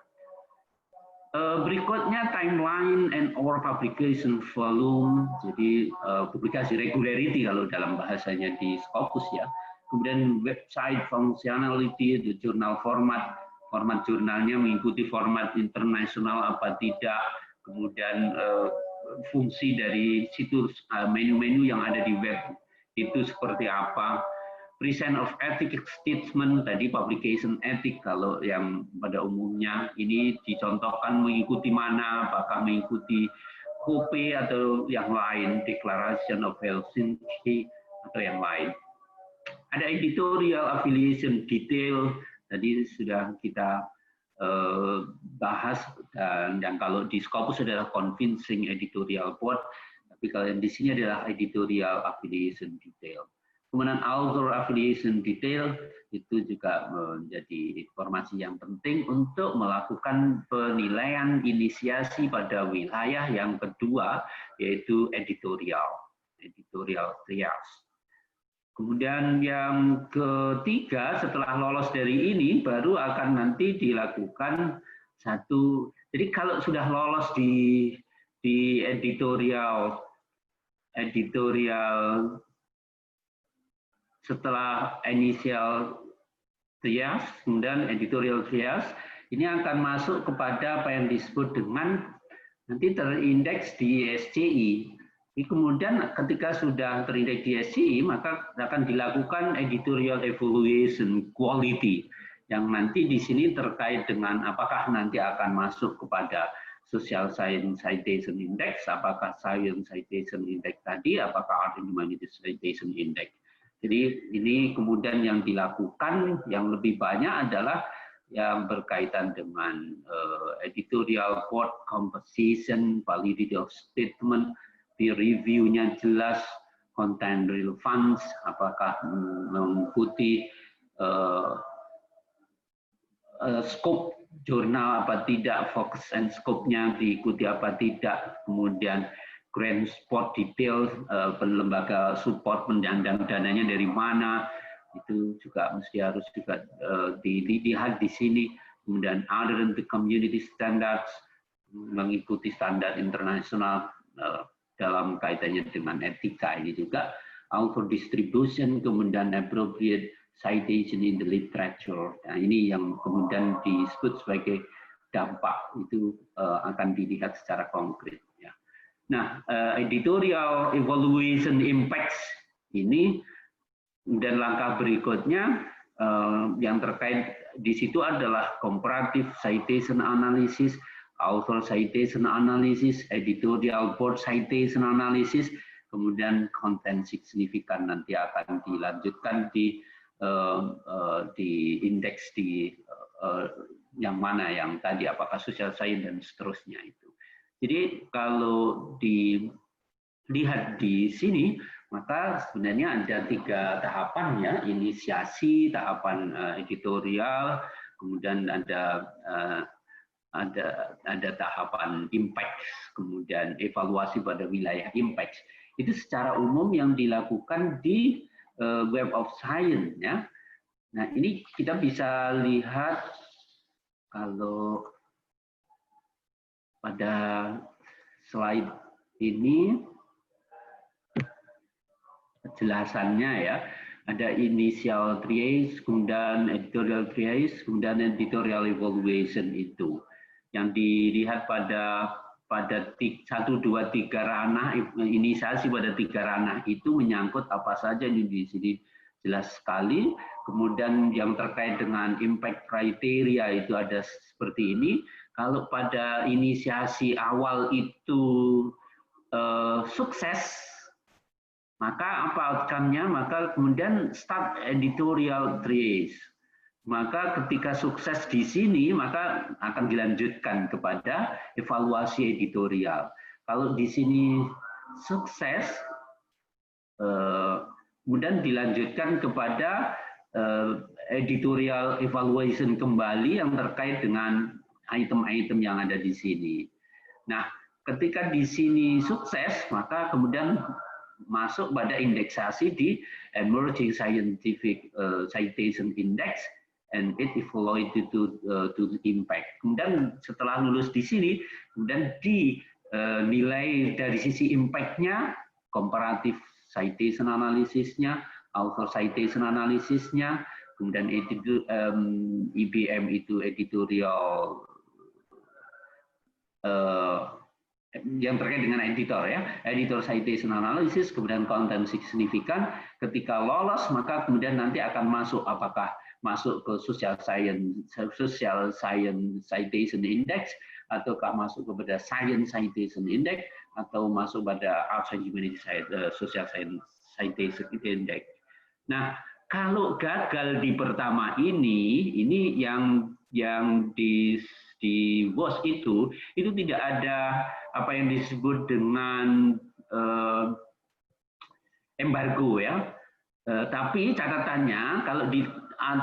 S5: Berikutnya timeline and our publication volume, jadi publikasi regularity kalau dalam bahasanya di Scopus ya. Kemudian website functionality, the journal format jurnalnya mengikuti format internasional apa tidak, kemudian fungsi dari situs menu-menu yang ada di web itu seperti apa. Present of ethic statement, tadi publication ethic kalau yang pada umumnya ini dicontohkan mengikuti mana, apakah mengikuti KOP atau yang lain, Declaration of Helsinki atau yang lain. Ada editorial affiliation detail, tadi sudah kita bahas, dan kalau di Scopus adalah convincing editorial board, tapi kalau yang di sini adalah editorial affiliation detail. Kemudian author affiliation detail itu juga menjadi informasi yang penting untuk melakukan penilaian inisiasi pada wilayah yang kedua, yaitu editorial triage. Kemudian yang ketiga, setelah lolos dari ini, baru akan nanti dilakukan satu. Jadi kalau sudah lolos di editorial setelah initial triage, kemudian editorial triage, ini akan masuk kepada apa yang disebut dengan nanti terindeks di SCI. Kemudian ketika sudah terindeks di SCI, maka akan dilakukan editorial evaluation quality, yang nanti di sini terkait dengan apakah nanti akan masuk kepada Social Science Citation Index, apakah Science Citation Index tadi, apakah Art and Humanities Citation Index. Jadi ini kemudian yang dilakukan yang lebih banyak adalah yang berkaitan dengan editorial board composition, validity of statement, peer review-nya jelas, content relevance, apakah mengikuti scope jurnal apa tidak, focus and scope-nya diikuti apa tidak, kemudian grant support detail, lembaga support pendanaan dananya dari mana, itu juga mesti harus juga dilihat di sini. Kemudian other than the community standards, mengikuti standar internasional dalam kaitannya dengan etika, ini juga author distribution, kemudian appropriate citation in the literature. Nah, ini yang kemudian disebut sebagai dampak, itu akan dilihat secara konkret. Ya. Nah, editorial evaluation impacts ini, dan langkah berikutnya yang terkait di situ adalah comparative citation analysis, author citation analysis, editorial board citation analysis, kemudian content signifikan nanti akan dilanjutkan di indeks di yang mana yang tadi, apakah social science dan seterusnya itu. Jadi kalau dilihat di sini, maka sebenarnya ada 3 tahapan ya, inisiasi, tahapan editorial, kemudian ada tahapan impact, kemudian evaluasi pada wilayah impact. Itu secara umum yang dilakukan di Web of Science ya. Nah, ini kita bisa lihat kalau pada slide ini penjelasannya ya. Ada initial triage, kemudian editorial triage, kemudian editorial evaluation itu. Yang dilihat pada 1, 2, 3 ranah, inisiasi pada 3 ranah itu menyangkut apa saja di sini jelas sekali. Kemudian yang terkait dengan impact criteria itu ada seperti ini. Kalau pada inisiasi awal itu sukses, maka apa outcome-nya? Maka kemudian start editorial triage. Maka ketika sukses di sini, maka akan dilanjutkan kepada evaluasi editorial. Kalau di sini sukses, kemudian dilanjutkan kepada editorial evaluation kembali yang terkait dengan item-item yang ada di sini. Nah, ketika di sini sukses, maka kemudian masuk pada indeksasi di Emerging Scientific Citation Index and it evaluated to impact. Kemudian setelah lulus di sini, kemudian dinilai dari sisi impact-nya, comparative citation analysisnya, author citation analysisnya, kemudian IBM itu editorial yang terkait dengan editor ya, editor citation analysis, kemudian content signifikan. Ketika lolos, maka kemudian nanti akan masuk, apakah masuk ke social science citation index, ataukah masuk kepada science citation index, atau masuk pada arts and humanities social science citation index. Nah, kalau gagal di pertama ini yang di WOS itu tidak ada apa yang disebut dengan embargo ya. Tapi catatannya kalau di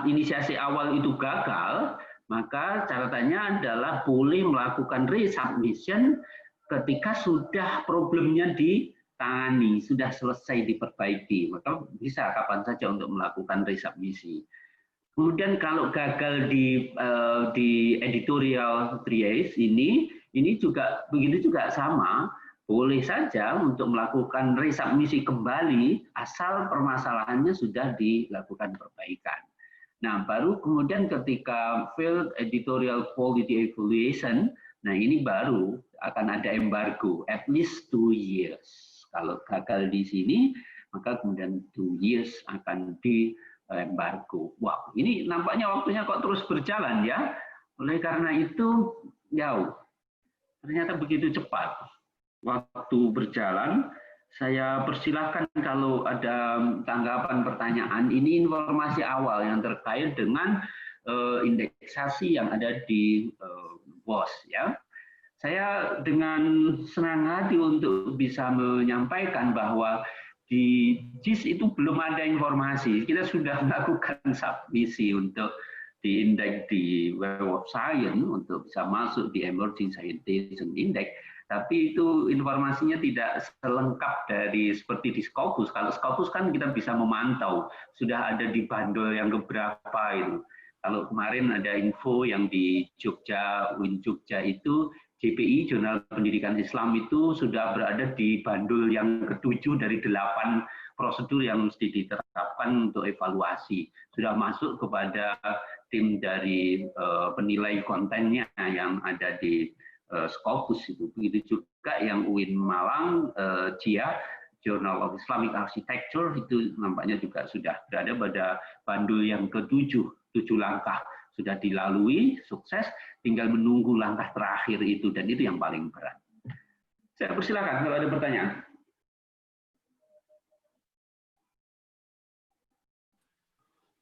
S5: inisiasi awal itu gagal, maka catatannya adalah boleh melakukan resubmission ketika sudah problemnya ditangani, sudah selesai diperbaiki, maka bisa kapan saja untuk melakukan resubmisi. Kemudian kalau gagal di editorial triage ini juga begitu juga sama, boleh saja untuk melakukan resubmisi kembali asal permasalahannya sudah dilakukan perbaikan. Nah, baru kemudian ketika failed editorial quality evaluation, nah ini baru akan ada embargo at least 2 years. Kalau gagal di sini, maka kemudian 2 years akan di embargo. Wow, ini nampaknya waktunya kok terus berjalan ya. Oleh karena itu, ternyata begitu cepat waktu berjalan. Saya persilahkan kalau ada tanggapan pertanyaan. Ini informasi awal yang terkait dengan indeksasi yang ada di WOS ya. Saya dengan senang hati untuk bisa menyampaikan bahwa di JIS itu belum ada informasi. Kita sudah melakukan submisi untuk di indeks di Web of Science untuk bisa masuk di Emerging Citation Index. Tapi itu informasinya tidak selengkap dari seperti di Scopus. Kalau Scopus kan kita bisa memantau, sudah ada di bundle yang keberapa itu. Kalau kemarin ada info yang di Jogja, UIN Jogja itu, JPI, Jurnal Pendidikan Islam itu sudah berada di bundle yang ke-7 dari 8 prosedur yang mesti diterapkan untuk evaluasi. Sudah masuk kepada tim dari penilai kontennya yang ada di Scopus itu. Begitu juga yang UIN Malang, JIA, Journal of Islamic Architecture itu nampaknya juga sudah berada pada bundle yang ke-7, 7 langkah. sudah dilalui, sukses, tinggal menunggu langkah terakhir itu, dan itu yang paling berat. Saya persilakan kalau ada pertanyaan.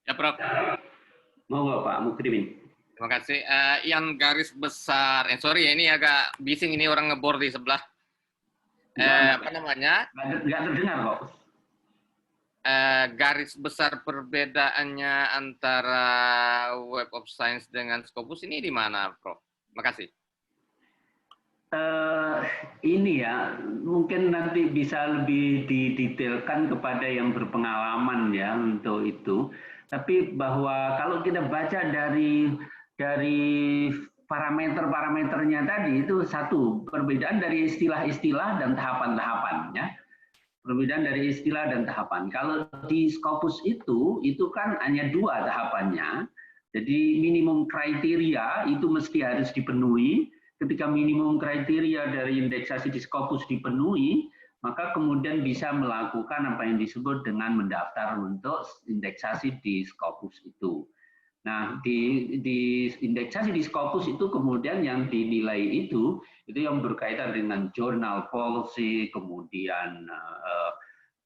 S9: Ya, Prof.
S5: Mau Pak Mukrimin.
S9: Terima kasih. Yang garis besar, sorry ya, ini agak bising ini orang ngebor di sebelah. Apa namanya?
S5: Nggak terdengar kok.
S9: Garis besar perbedaannya antara Web of Science dengan Scopus ini di mana, Prof? Terima kasih.
S5: Ini ya, mungkin nanti bisa lebih didetailkan kepada yang berpengalaman ya untuk itu. Tapi bahwa kalau kita baca dari parameter-parameternya tadi, itu satu, perbedaan dari istilah-istilah dan tahapan-tahapan ya. Perbedaan dari istilah dan tahapan. Kalau di Scopus itu kan hanya 2 tahapannya. Jadi minimum kriteria itu mesti harus dipenuhi. Ketika minimum kriteria dari indeksasi di Scopus dipenuhi, maka kemudian bisa melakukan apa yang disebut dengan mendaftar untuk indeksasi di Scopus itu. Nah, di indeksasi di Scopus itu kemudian yang dinilai itu yang berkaitan dengan jurnal policy, kemudian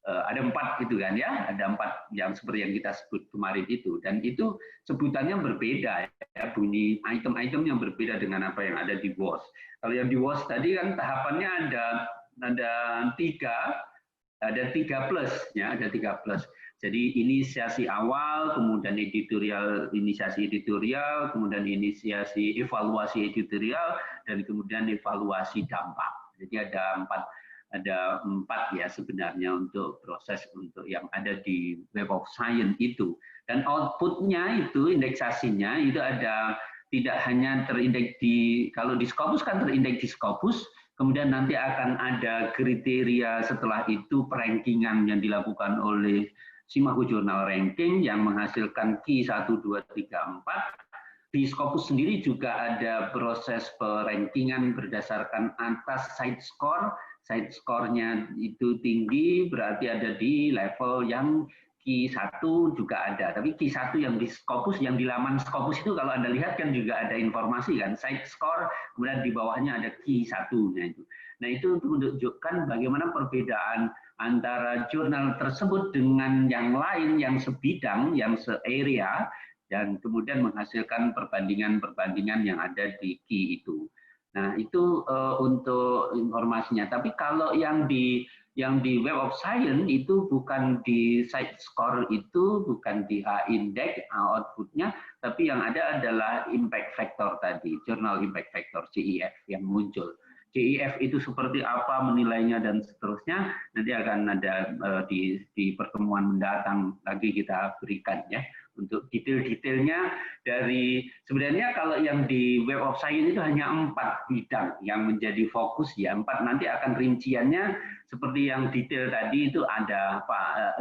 S5: ada 4 gitu kan ya, ada 4 yang seperti yang kita sebut kemarin itu, dan itu sebutannya berbeda ya, bunyi item-item yang berbeda dengan apa yang ada di WOS. Kalau yang di WOS tadi kan tahapannya ada 3 plus ya, ada 3 plus. Jadi inisiasi awal, kemudian inisiasi editorial, kemudian inisiasi evaluasi editorial, dan kemudian evaluasi dampak. Jadi ada 4 ya sebenarnya untuk proses untuk yang ada di Web of Science itu. Dan outputnya itu, indeksasinya itu ada, tidak hanya terindeks kalau di Scopus kan terindeks di Scopus, kemudian nanti akan ada kriteria setelah itu perankingan yang dilakukan oleh Simahu Journal Ranking yang menghasilkan key 1, 2, 3, 4. Di Scopus sendiri juga ada proses perankingan berdasarkan atas side score. Side score-nya itu tinggi, berarti ada di level yang key 1 juga ada. Tapi key 1 yang di Scopus, yang di laman Scopus itu kalau Anda lihat kan juga ada informasi kan, side score, kemudian di bawahnya ada key 1-nya itu. Nah, itu untuk menunjukkan bagaimana perbedaan antara jurnal tersebut dengan yang lain, yang sebidang, yang se-area, dan kemudian menghasilkan perbandingan-perbandingan yang ada di key itu. Nah, itu untuk informasinya. Tapi kalau yang di Web of Science itu bukan di side score itu, bukan di H-index outputnya, tapi yang ada adalah impact factor tadi, Journal Impact Factor, JIF, yang muncul. JIF itu seperti apa menilainya dan seterusnya, nanti akan ada di pertemuan mendatang lagi kita berikan ya. Untuk detail-detailnya dari, sebenarnya kalau yang di Web of Science itu hanya 4 bidang yang menjadi fokus ya, 4, nanti akan rinciannya seperti yang detail tadi itu ada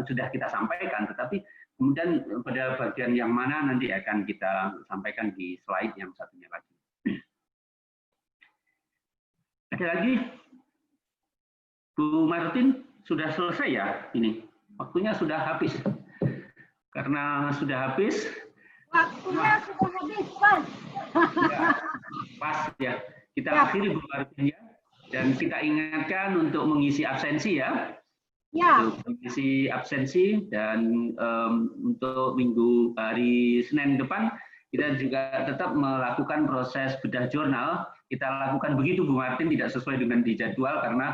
S5: sudah kita sampaikan, tetapi kemudian pada bagian yang mana nanti akan kita sampaikan di slide yang satunya lagi. Ada lagi? Bu Martin, sudah selesai ya ini? Waktunya sudah habis. Karena sudah habis.
S2: Waktunya sudah habis, Pak.
S5: Ya, pas ya. Kita akhiri Bu Martin ya. Dan kita ingatkan untuk mengisi absensi ya.
S2: Ya.
S5: Untuk mengisi absensi dan untuk minggu hari Senin depan kita juga tetap melakukan proses bedah jurnal. Kita lakukan begitu Bu Martin, tidak sesuai dengan di jadwal karena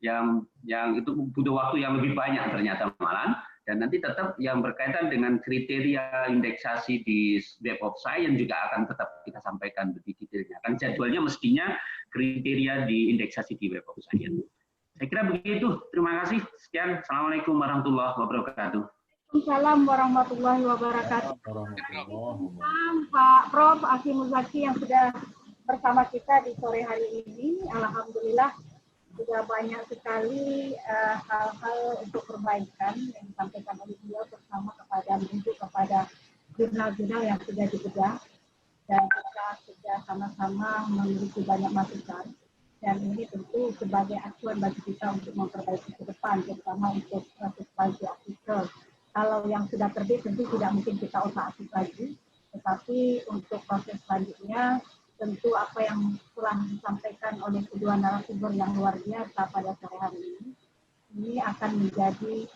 S5: yang itu butuh waktu yang lebih banyak ternyata malah. Dan nanti tetap yang berkaitan dengan kriteria indeksasi di Web of Science juga akan tetap kita sampaikan lebih detailnya. Kan jadwalnya mestinya kriteria di indeksasi di Web of Science. Saya kira begitu. Terima kasih. Sekian. Assalamualaikum warahmatullahi wabarakatuh.
S2: Waalaikumsalam warahmatullahi wabarakatuh. Pak Prof. Aki Muzaki yang sudah bersama kita di sore hari ini. Alhamdulillah sudah banyak sekali hal-hal untuk perbaikan yang disampaikan oleh beliau, terutama kepada jurnal-jurnal yang sudah dibedah, dan kita sudah sama-sama memiliki banyak masukan, dan ini tentu sebagai acuan bagi kita untuk memperbaiki ke depan, terutama untuk substansi artikel. Kalau yang sudah terbit tentu tidak mungkin kita otak-atik lagi, Tetapi untuk proses selanjutnya, tentu apa yang telah disampaikan oleh kedua narasumber yang luar biasa pada sore hari ini akan menjadi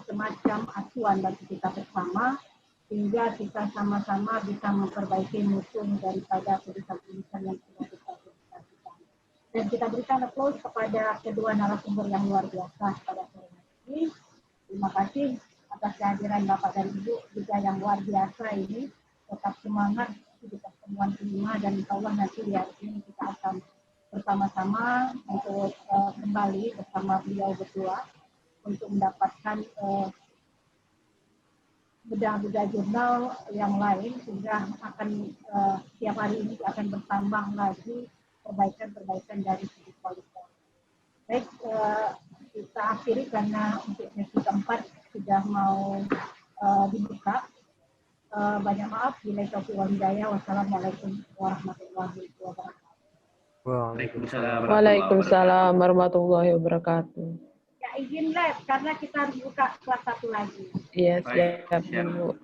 S2: semacam acuan bagi kita bersama, sehingga kita sama-sama bisa memperbaiki mutu daripada tulisan-tulisan yang sudah kita publikasikan. Dan kita berikan aplaus kepada kedua narasumber yang luar biasa pada sore hari ini. Terima kasih atas kehadiran Bapak dan Ibu juga yang luar biasa ini. Tetap semangat di pertemuan kelima, dan insya Allah nanti di hari ini kita akan bersama-sama untuk kembali bersama beliau berdua untuk mendapatkan bedah-bedah jurnal yang lain, sehingga akan setiap hari ini akan bertambah lagi perbaikan-perbaikan dari segi kualitas. Baik, kita akhiri karena untuk sesi keempat sudah mau dibuka. Banyak maaf, bila taufiq wal hidayah. Wassalamualaikum warahmatullahi wabarakatuh.
S10: Waalaikumsalam warahmatullahi wabarakatuh.
S2: Ya, izin live karena kita harus buka kelas 1 lagi.
S10: Iya, siap.